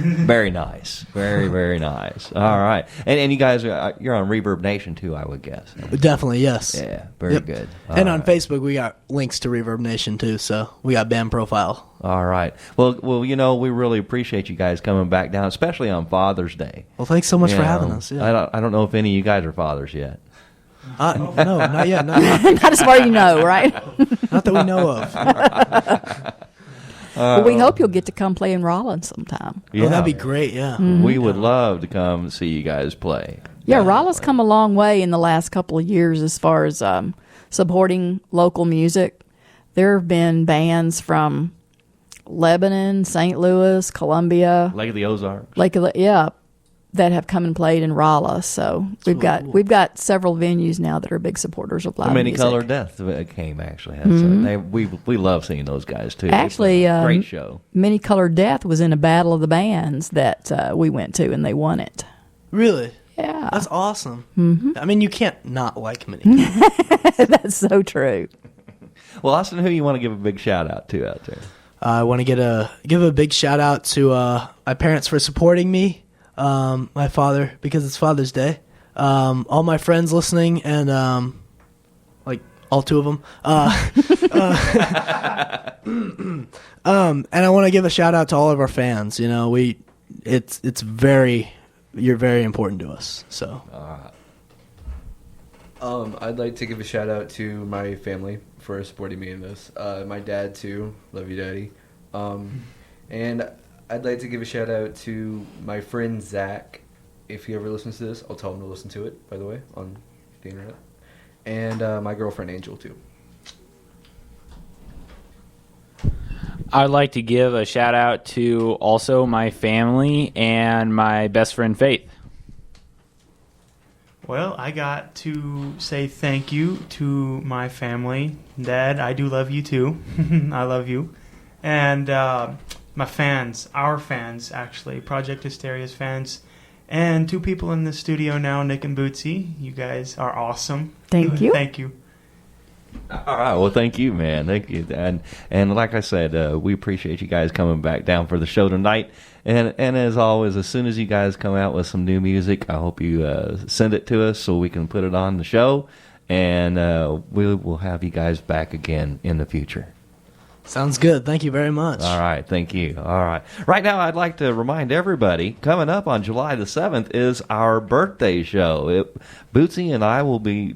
B: Very nice. Very, very nice. All right. And you guys, you're on Reverb Nation, too, I would guess.
H: Definitely, yes.
B: Yeah, very good.
H: And on Facebook, we got links to Reverb Nation, too, so we got band profile.
B: All right. Well, we really appreciate you guys coming back down, especially on Father's Day.
H: Well, thanks so much for having us. Yeah.
B: I don't know if any of you guys are fathers yet.
H: No, not yet. Not
A: as far as you know, right?
H: Not that we know of.
A: Well, we hope you'll get to come play in Rollins sometime.
B: Yeah.
H: That'd be great, yeah.
A: Mm-hmm.
B: We would love to come see you guys play.
A: Yeah, Rollins come a long way in the last couple of years as far as supporting local music. There have been bands from Lebanon, St. Louis, Columbia.
B: Lake of the Ozarks.
A: That have come and played in Rolla. So we've got several venues now that are big supporters of live
B: Many
A: music.
B: Colored Death came actually.
A: Mm-hmm.
B: We love seeing those guys too.
A: Actually,
B: great show.
A: Many Colored Death was in a battle of the bands that we went to, and they won it.
H: Really?
A: Yeah,
H: that's awesome.
A: Mm-hmm.
H: I mean, you can't not like Many.
A: That's so true.
B: Well, Austin, who you want to give a big shout out to out there?
H: I want to give a big shout out to my parents for supporting me. My father, because it's Father's Day. All my friends listening, and all two of them. And I want to give a shout out to all of our fans. You're very important to us. So,
I: I'd like to give a shout out to my family for supporting me in this. My dad too. Love you, Daddy. And I'd like to give a shout out to my friend Zach. If he ever listens to this, I'll tell him to listen to it, by the way, on the internet. And my girlfriend Angel, too.
N: I'd like to give a shout out to also my family and my best friend Faith.
O: Well, I got to say thank you to my family. Dad, I do love you too. I love you. And my fans, our fans, actually, Project Hysteria's fans, and two people in the studio now, Nick and Bootsy. You guys are awesome.
A: Thank you.
O: Thank you.
B: All right. Well, thank you, man. Thank you. And like I said, we appreciate you guys coming back down for the show tonight. And as always, as soon as you guys come out with some new music, I hope you send it to us so we can put it on the show. And we will have you guys back again in the future.
H: Sounds good. Thank you very much.
B: All right. Thank you. All right. Right now, I'd like to remind everybody, coming up on July the 7th is our birthday show. Bootsy and I will be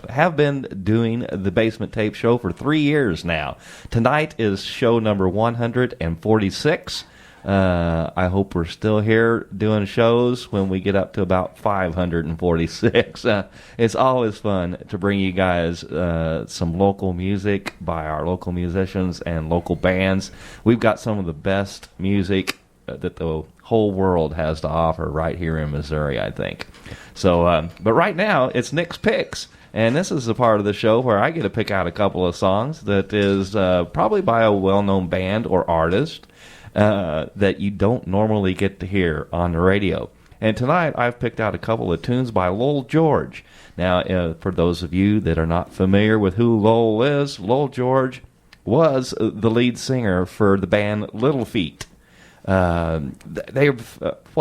B: have been doing the Basement Tape show for 3 years now. Tonight is show number 146. I hope we're still here doing shows when we get up to about 546. It's always fun to bring you guys some local music by our local musicians and local bands. We've got some of the best music that the whole world has to offer right here in Missouri, I think. So, but right now, it's Nick's Picks. And this is the part of the show where I get to pick out a couple of songs that is probably by a well-known band or artist that you don't normally get to hear on the radio. And tonight I've picked out a couple of tunes by Lowell George. Now, for those of you that are not familiar with who Lowell is, Lowell George was the lead singer for the band Little Feat. What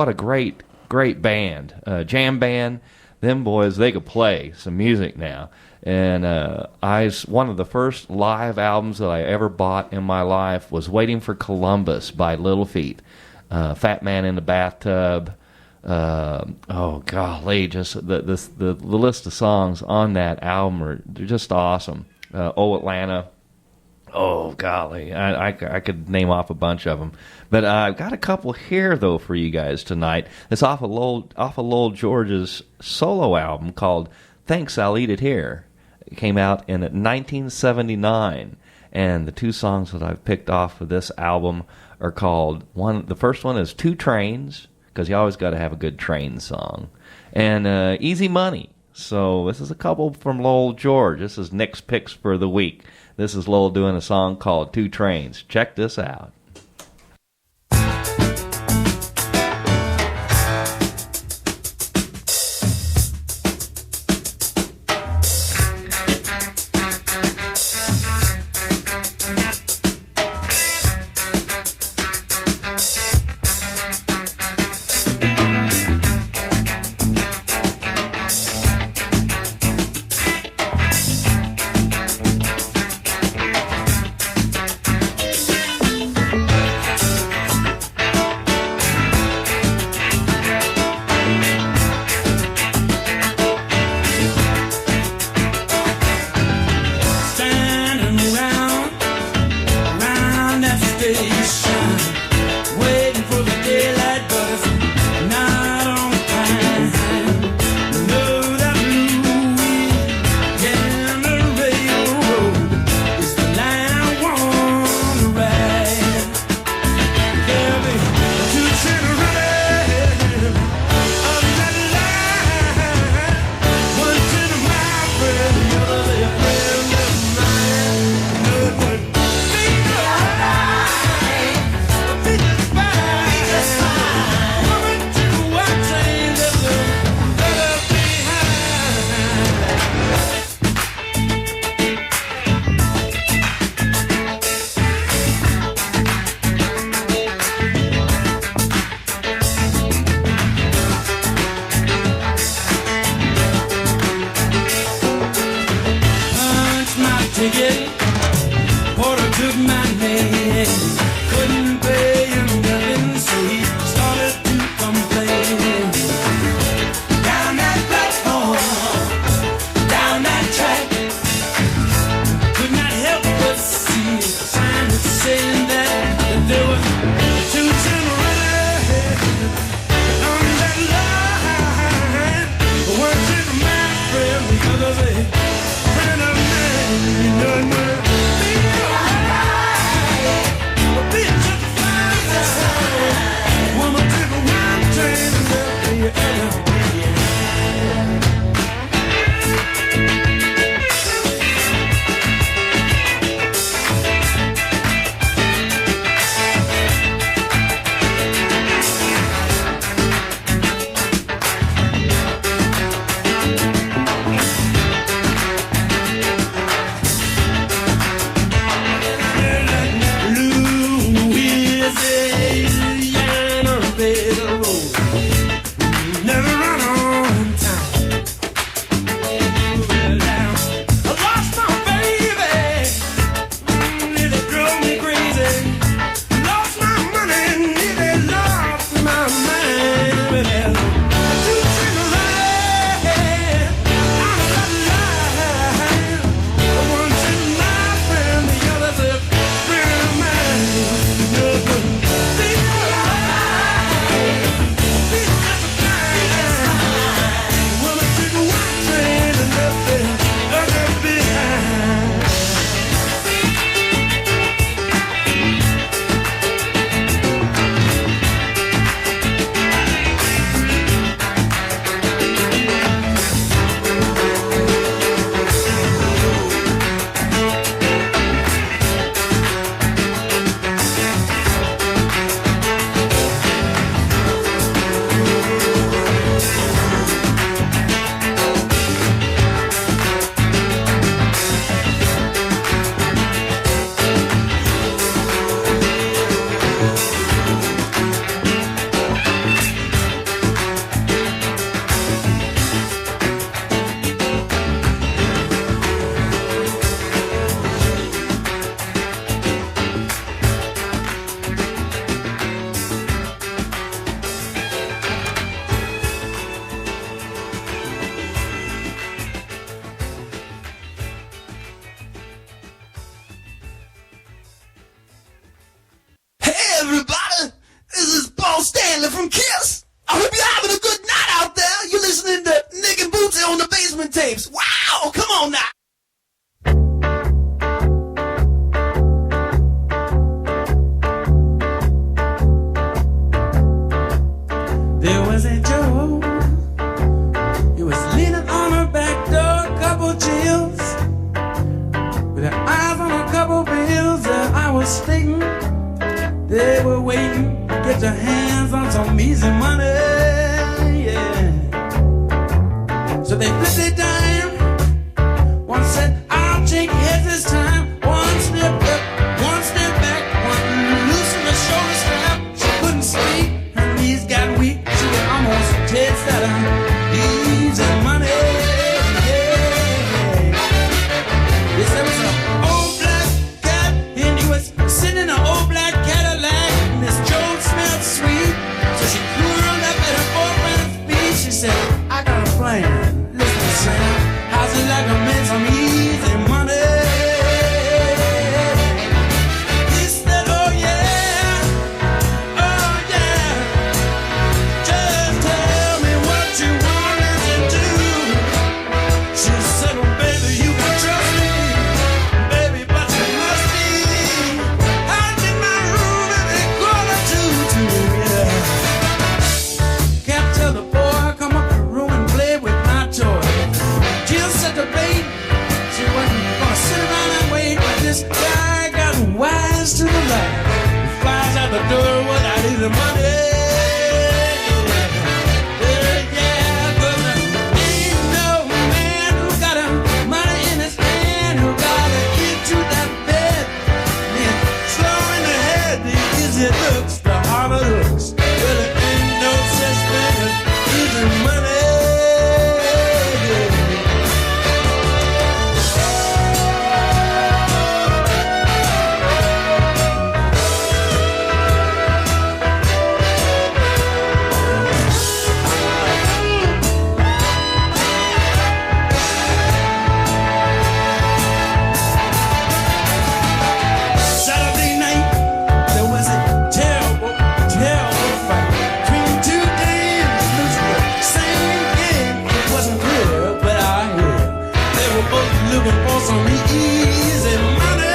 B: a great band, jam band. Them boys, they could play some music now. And one of the first live albums that I ever bought in my life was Waiting for Columbus by Little Feat. Fat Man in the Bathtub. Oh, golly, just the list of songs on that album they're just awesome. Oh, Atlanta. Oh, golly, I could name off a bunch of them. But I've got a couple here, though, for you guys tonight. It's off of Lowell George's solo album called Thanks, I'll Eat It Here. It came out in 1979, and the two songs that I've picked off of this album are called, the first one is Two Trains, because you always got to have a good train song, and Easy Money. So this is a couple from Lowell George. This is Nick's Picks for the week. This is Lowell doing a song called Two Trains. Check this out.
P: from Kiss. I hope you're having a good night out there. You're listening to Nick and Bootsy on the Basement Tapes. Wow, come on now.
Q: There was a Joe. He was leaning on her back door, couple chills, with her eyes on a couple bills that I was stating. They were waiting to get their hands on some easy money, yeah. So they flipped it down. One said, I'll take heads this time. One step up, one step back, one loosened the shoulder strap. She couldn't speak, her knees got weak. She could almost taste that easy money, yeah. Yes, there was an old black cat, and he was sitting in an old black Cadillac. Miss Joe smelled sweet, so she curled up at her boyfriend's feet. She said, I got a plan. Listen, Sam, how's it like I made some easy money? He said, oh yeah, just tell me what you want me to do. She said, oh baby, you can trust me, baby, but you must be out in my room every quarter to yeah. Can't tell the boy, come up the room and play with my toy. Jill set the bait, she wasn't gonna sit around and wait, but this guy got wise to the light. He flies out the door without his money. Yeah, 'cause ain't no man who got a money in his hand who got to get to that bed. Then slow in the head, the easy looks, the harder looks. Well, there ain't no such thing as easy money. Saturday night, there was a terrible, terrible fight between two dames losing the same game. It wasn't clear, but I hear they were both looking for some easy money.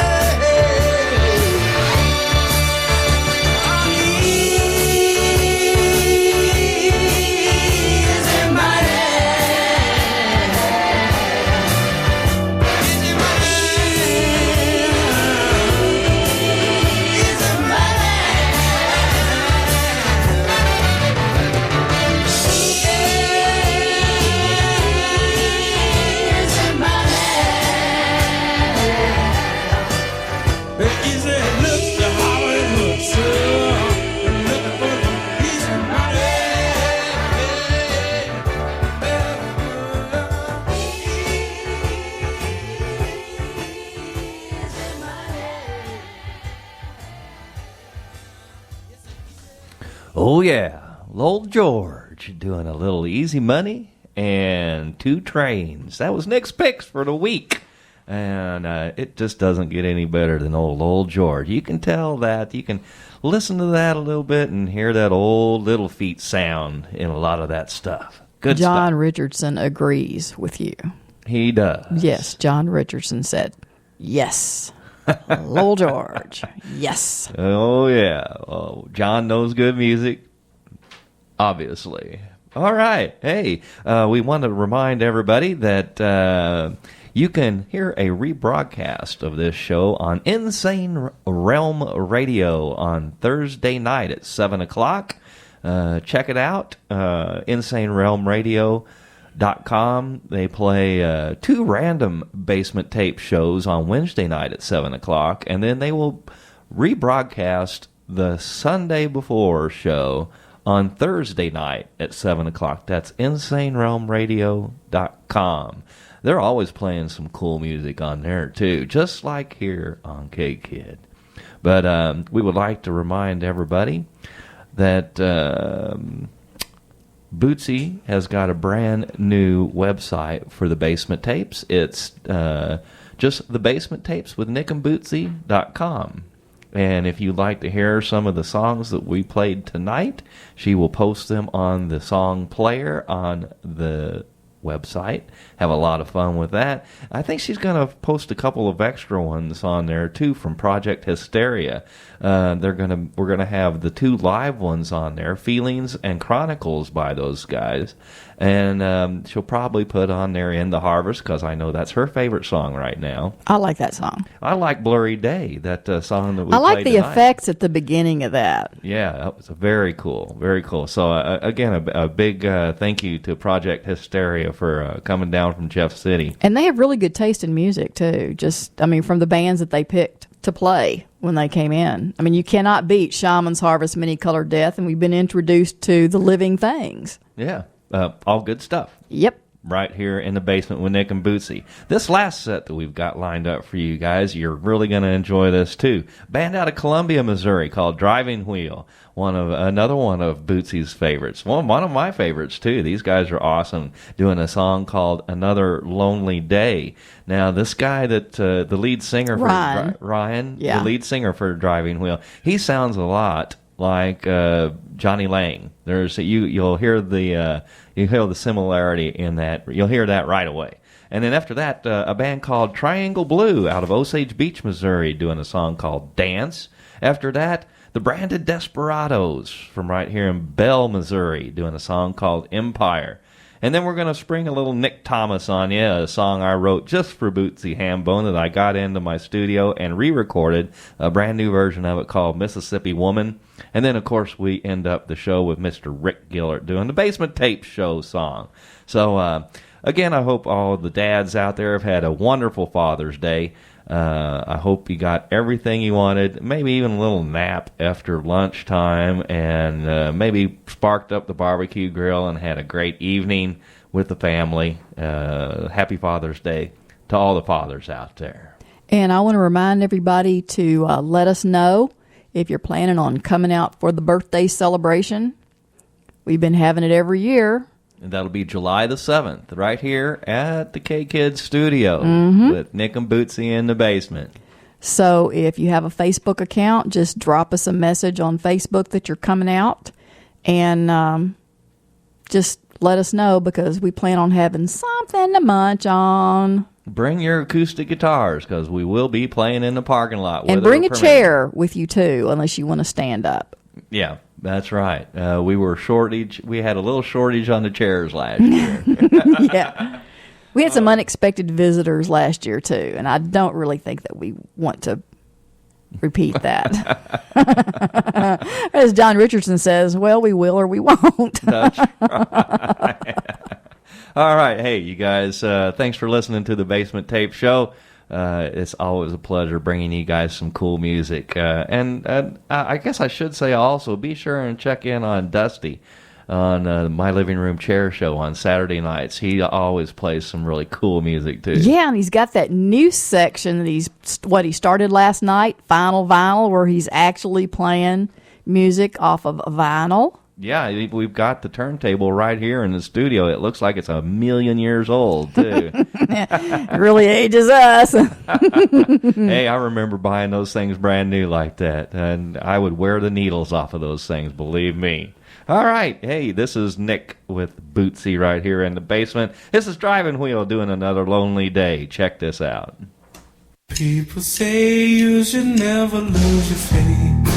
Q: Easy money. Easy Easy looks the how it looks. Looking for the easy money.
B: Oh, yeah. Old George doing a little easy money and 2 trains. That was Nick's picks for the week. And it just doesn't get any better than old George. You can tell that. You can listen to that a little bit and hear that old Little Feet sound in a lot of that stuff. Good
A: John
B: stuff.
A: Richardson agrees with you.
B: He does.
A: Yes, John Richardson said, yes. Lowell George, yes.
B: Oh, yeah. Oh, John knows good music, obviously. All right. Hey, we want to remind everybody that you can hear a rebroadcast of this show on Insane Realm Radio on Thursday night at 7 o'clock. Check it out, InsaneRealmRadio.com. They play 2 random basement tape shows on Wednesday night at 7 o'clock, and then they will rebroadcast the Sunday before show on Thursday night at 7 o'clock. That's InsaneRealmRadio.com. They're always playing some cool music on there, too, just like here on K-Kid. But we would like to remind everybody that Bootsy has got a brand new website for the Basement Tapes. It's just the Basement Tapes with NickandBootsy.com. And if you'd like to hear some of the songs that we played tonight, she will post them on the song player on the website. Have a lot of fun with that. I think she's going to post a couple of extra ones on there too from Project Hysteria. We're gonna have the 2 live ones on there, Feelings and Chronicles by those guys, and she'll probably put on there In the Harvest, because I know that's her favorite song right now.
A: I like that song.
B: I like Blurry Day, that song that we
A: I like
B: played
A: the
B: tonight.
A: effects at the beginning of that.
B: Yeah, that was very cool, very cool. So again, a big thank you to Project Hysteria for coming down from Jeff City.
A: And they have really good taste in music too. From the bands that they picked to play when they came in. I mean, you cannot beat Shaman's Harvest, Many Colored Death, and we've been introduced to The Living Things.
B: Yeah, all good stuff.
A: Yep.
B: Right here in the basement with Nick and Bootsy. This last set that we've got lined up for you guys, you're really going to enjoy this too. Band out of Columbia, Missouri called Driving Wheel. Another one of Bootsy's favorites. One of my favorites too. These guys are awesome. Doing a song called Another Lonely Day. Now this guy that the lead singer for Ryan,
A: yeah,
B: the lead singer for Driving Wheel, he sounds a lot like Johnny Lang. You'll hear the similarity in that. You'll hear that right away. And then after that, a band called Triangle Blue out of Osage Beach, Missouri, doing a song called Dance. After that, the Branded Desperados from right here in Bell, Missouri, doing a song called Empire. And then we're going to spring a little Nick Thomas on you, a song I wrote just for Bootsy Hambone that I got into my studio and re-recorded, a brand new version of it called Mississippi Woman. And then, of course, we end up the show with Mr. Rick Gillert doing the Basement Tape Show song. So, again, I hope all the dads out there have had a wonderful Father's Day. I hope you got everything you wanted, maybe even a little nap after lunchtime, and maybe sparked up the barbecue grill and had a great evening with the family. Happy Father's Day to all the fathers out there.
A: And I want to remind everybody to let us know if you're planning on coming out for the birthday celebration. We've been having it every year.
B: And that'll be July the 7th, right here at the K-Kids studio with Nick and Bootsy in the basement.
A: So if you have a Facebook account, just drop us a message on Facebook that you're coming out, and just let us know, because we plan on having something to munch on.
B: Bring your acoustic guitars, because we will be playing in the parking lot.
A: And bring a chair with you, too, unless you want to stand up.
B: Yeah, that's right. We had a little shortage on the chairs last year.
A: Yeah. We had some unexpected visitors last year, too, and I don't really think that we want to repeat that. As John Richardson says, well, we will or we won't.
B: That's right. All right. Hey, you guys, thanks for listening to the Basement Tape Show. It's always a pleasure bringing you guys some cool music. And I guess I should say also, be sure and check in on Dusty on My Living Room Chair Show on Saturday nights. He always plays some really cool music, too.
A: Yeah, and he's got that new section that he started last night, Final Vinyl, where he's actually playing music off of a vinyl.
B: Yeah, we've got the turntable right here in the studio. It looks like it's 1,000,000 years old, too.
A: It really ages us.
B: Hey, I remember buying those things brand new like that, and I would wear the needles off of those things, believe me. All right, hey, this is Nick with Bootsy right here in the basement. This is Driving Wheel doing Another Lonely Day. Check this out.
Q: People say you should never lose your faith.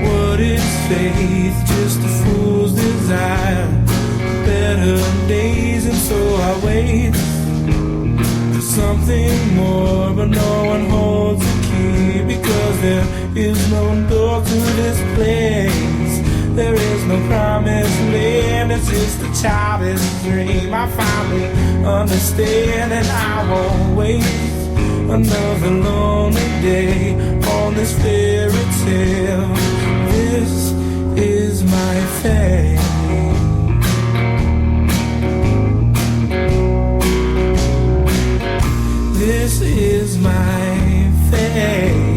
Q: What is faith? Just a fool's desire. Better days, and so I wait for something more, but no one holds the key, because there is no door to this place. There is no promised land. It's just a childish dream. I finally understand, and I won't wait another lonely day on this fairy tale. This is my fate. This is my fate.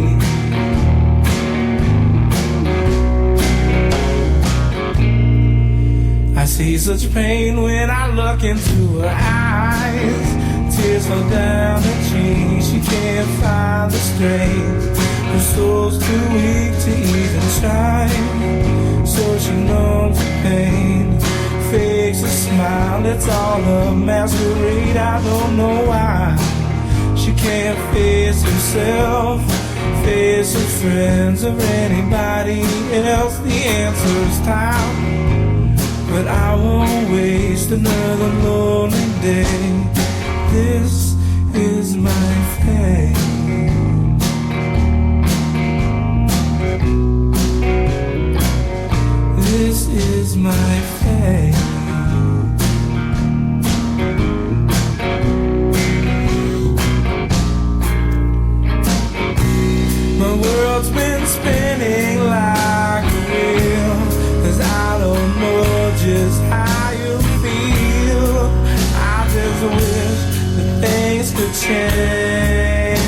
Q: I see such pain when I look into her eyes. Tears fall down her cheeks, she can't find the strength Her soul's too weak to even try, so she numbs the pain, fakes a smile. It's all a masquerade. I don't know why she can't face herself, face her friends or anybody else. The answer's time, but I won't waste another lonely day. This is my fate. This is my fate. My world's been spinning like a wheel, 'cause I don't know just how you feel. I just wish that things could change.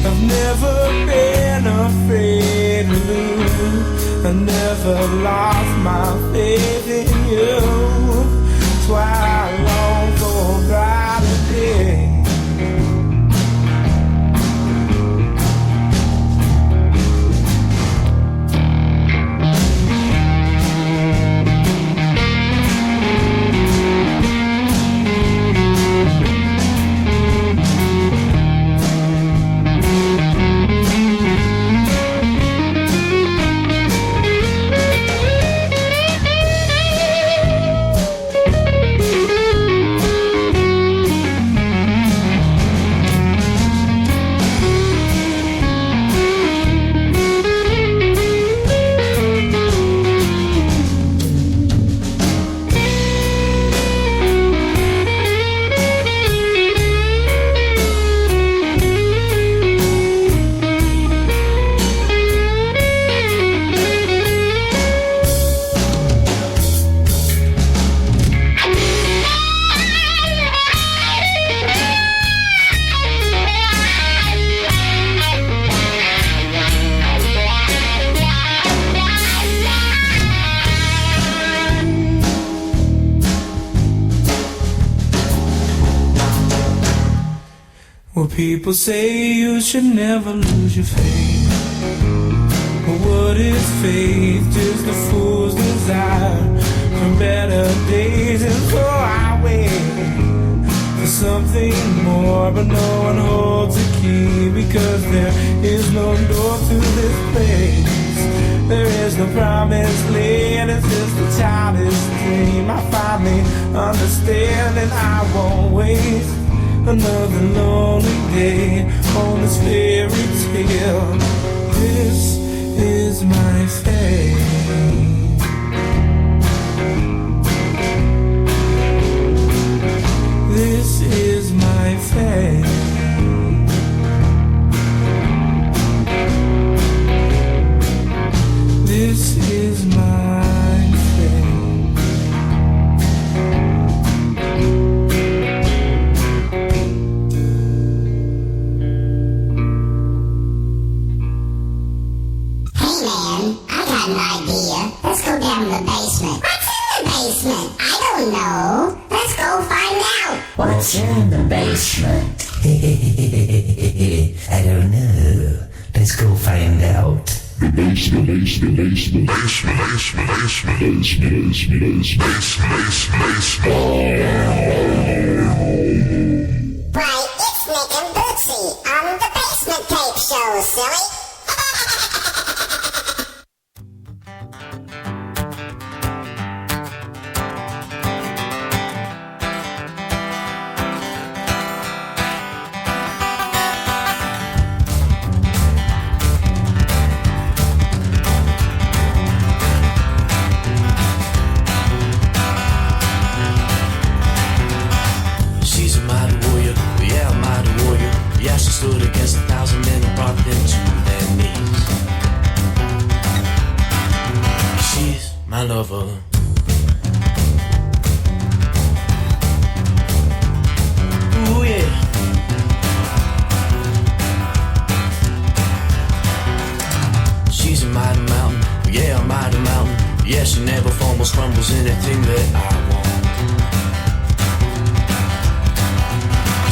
Q: I've never been afraid to lose. I never lost my faith in you. That's why I long for a brighter day. Well, people say you should never lose your faith. But what is faith? Just a fool's desire for better days. And so I wait for something more, but no one holds the key, because there is no door to this place. There is no promised land. It's just a childish dream. I finally understand, and I won't waste another lonely day on this fairy tale. This is my fate. This is my fate. This is my
R: Let's go down to the basement. What's in the basement? I don't know. Let's go find out.
S: What's in the basement? I don't know. Let's go find out. The basement, basement, basement, basement, basement, basement, basement, basement, basement,
R: Right, it's Nick and Bootsy on the Basement Tape Show, silly.
M: Lover. Ooh yeah. She's a mighty mountain, yeah, a mighty mountain. Yeah, she never fumbles, crumbles anything that I want.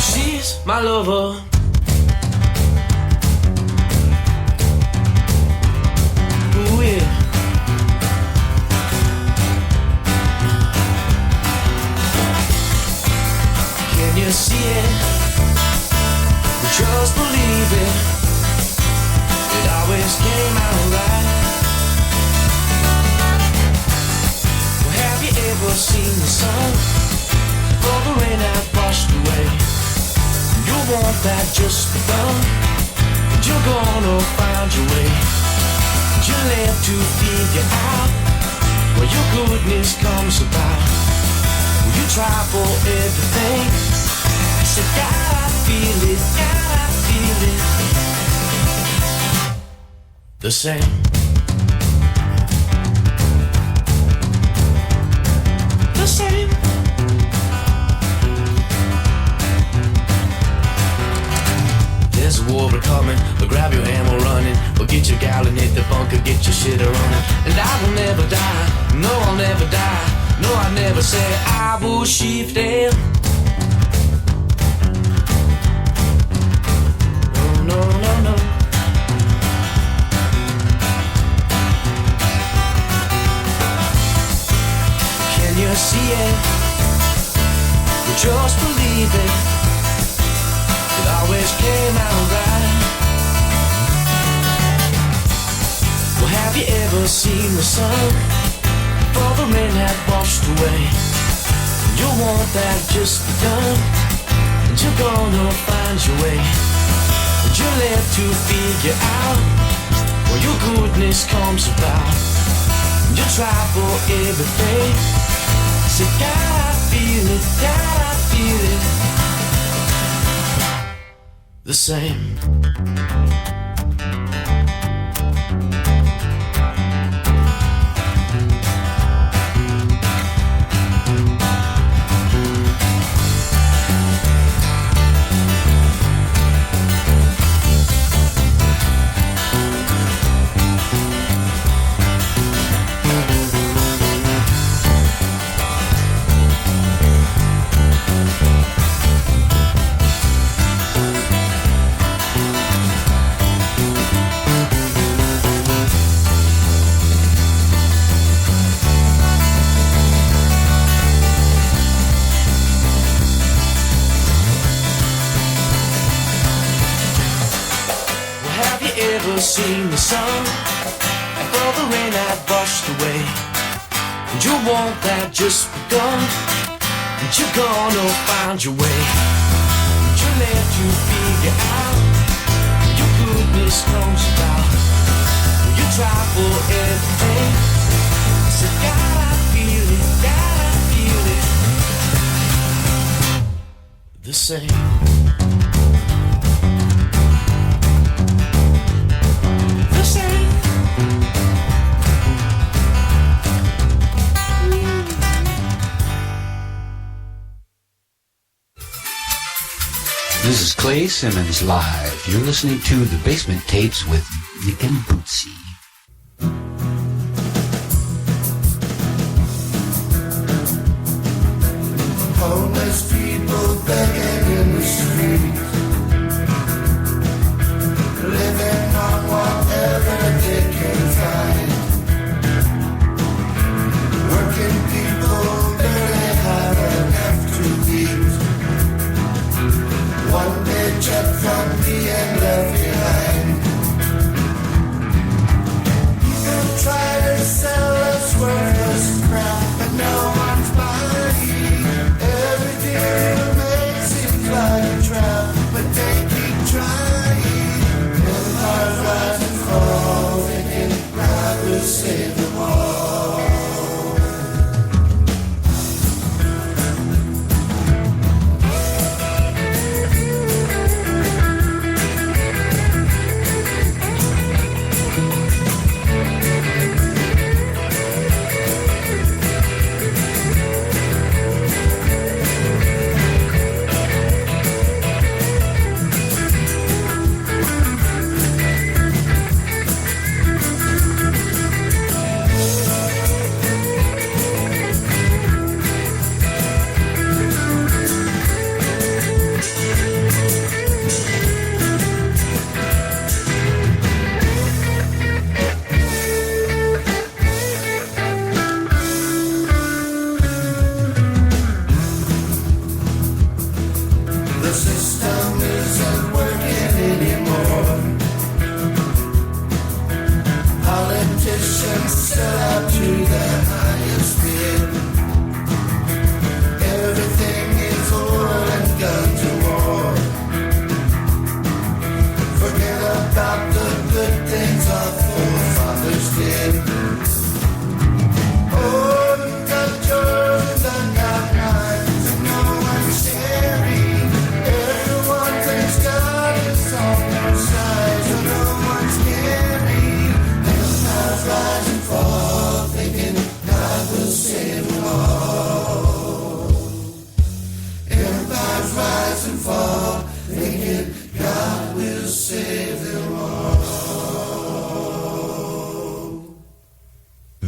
M: She's my lover.
L: just believe it. It always came out right. Well, have you ever seen the sun before the rain had washed away? You want that just begun, and you're gonna find your way. You live to figure out where your goodness comes about. You try for everything, so gotta feel it, the same. The same. There's a war coming, but grab your ammo running, or get your gal and hit the bunker, get your shit running. And I will never die, no I'll never die, no I never say I will shift it. No, no, no, no. Can you see it? You just believe it. It always came out right. Well, have you ever seen the sun before the rain had washed away? You want that just begun, and you're gonna find your way. And you live to figure out where your goodness comes about. And you try for everything, so gotta feel it, the same. Seen the sun before the rain had washed away. And you want that just begun, and you're gonna find your way. And you live to figure out where your goodness comes about. You try for everything, so gotta feel it, the same.
F: This is Clay Simmons live. You're listening to The Basement Tapes with Nick and Bootsy.
P: Homeless people begging in the streets, living on whatever they can find. Working people barely have enough to eat. One paycheck from being left behind. People try to sell us worthless crap, but no one's buying. Every deal makes seems like a trap, but they keep trying. Empires rise and fall, they can rather save them all. The system isn't working.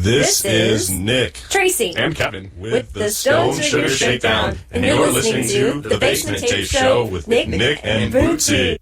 T: This is Nick,
U: Tracy,
T: and Kevin
U: with the Stone Sugar Shakedown, and you're listening to The Basement Tape Show with Nick and Bootsy.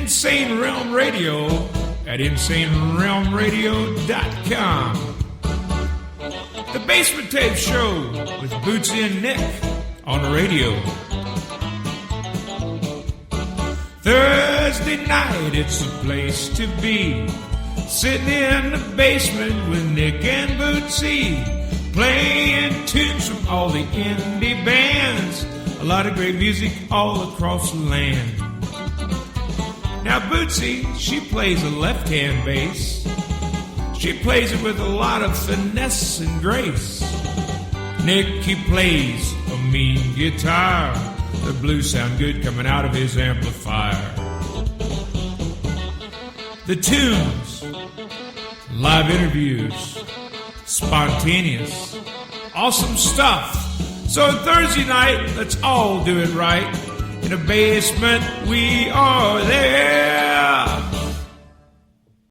T: Insane Realm Radio at InsaneRealmRadio.com. The Basement Tape Show with Bootsy and Nick on the radio. Thursday night, it's a place to be. Sitting in the basement with Nick and Bootsy, playing tunes from all the indie bands. A lot of great music all across the land. Now Bootsy, she plays a left-hand bass. She plays it with a lot of finesse and grace. Nick, he plays a mean guitar. The blues sound good coming out of his amplifier. The tunes, live interviews, spontaneous, awesome stuff. So Thursday night, let's all do it right. In a basement, we are there.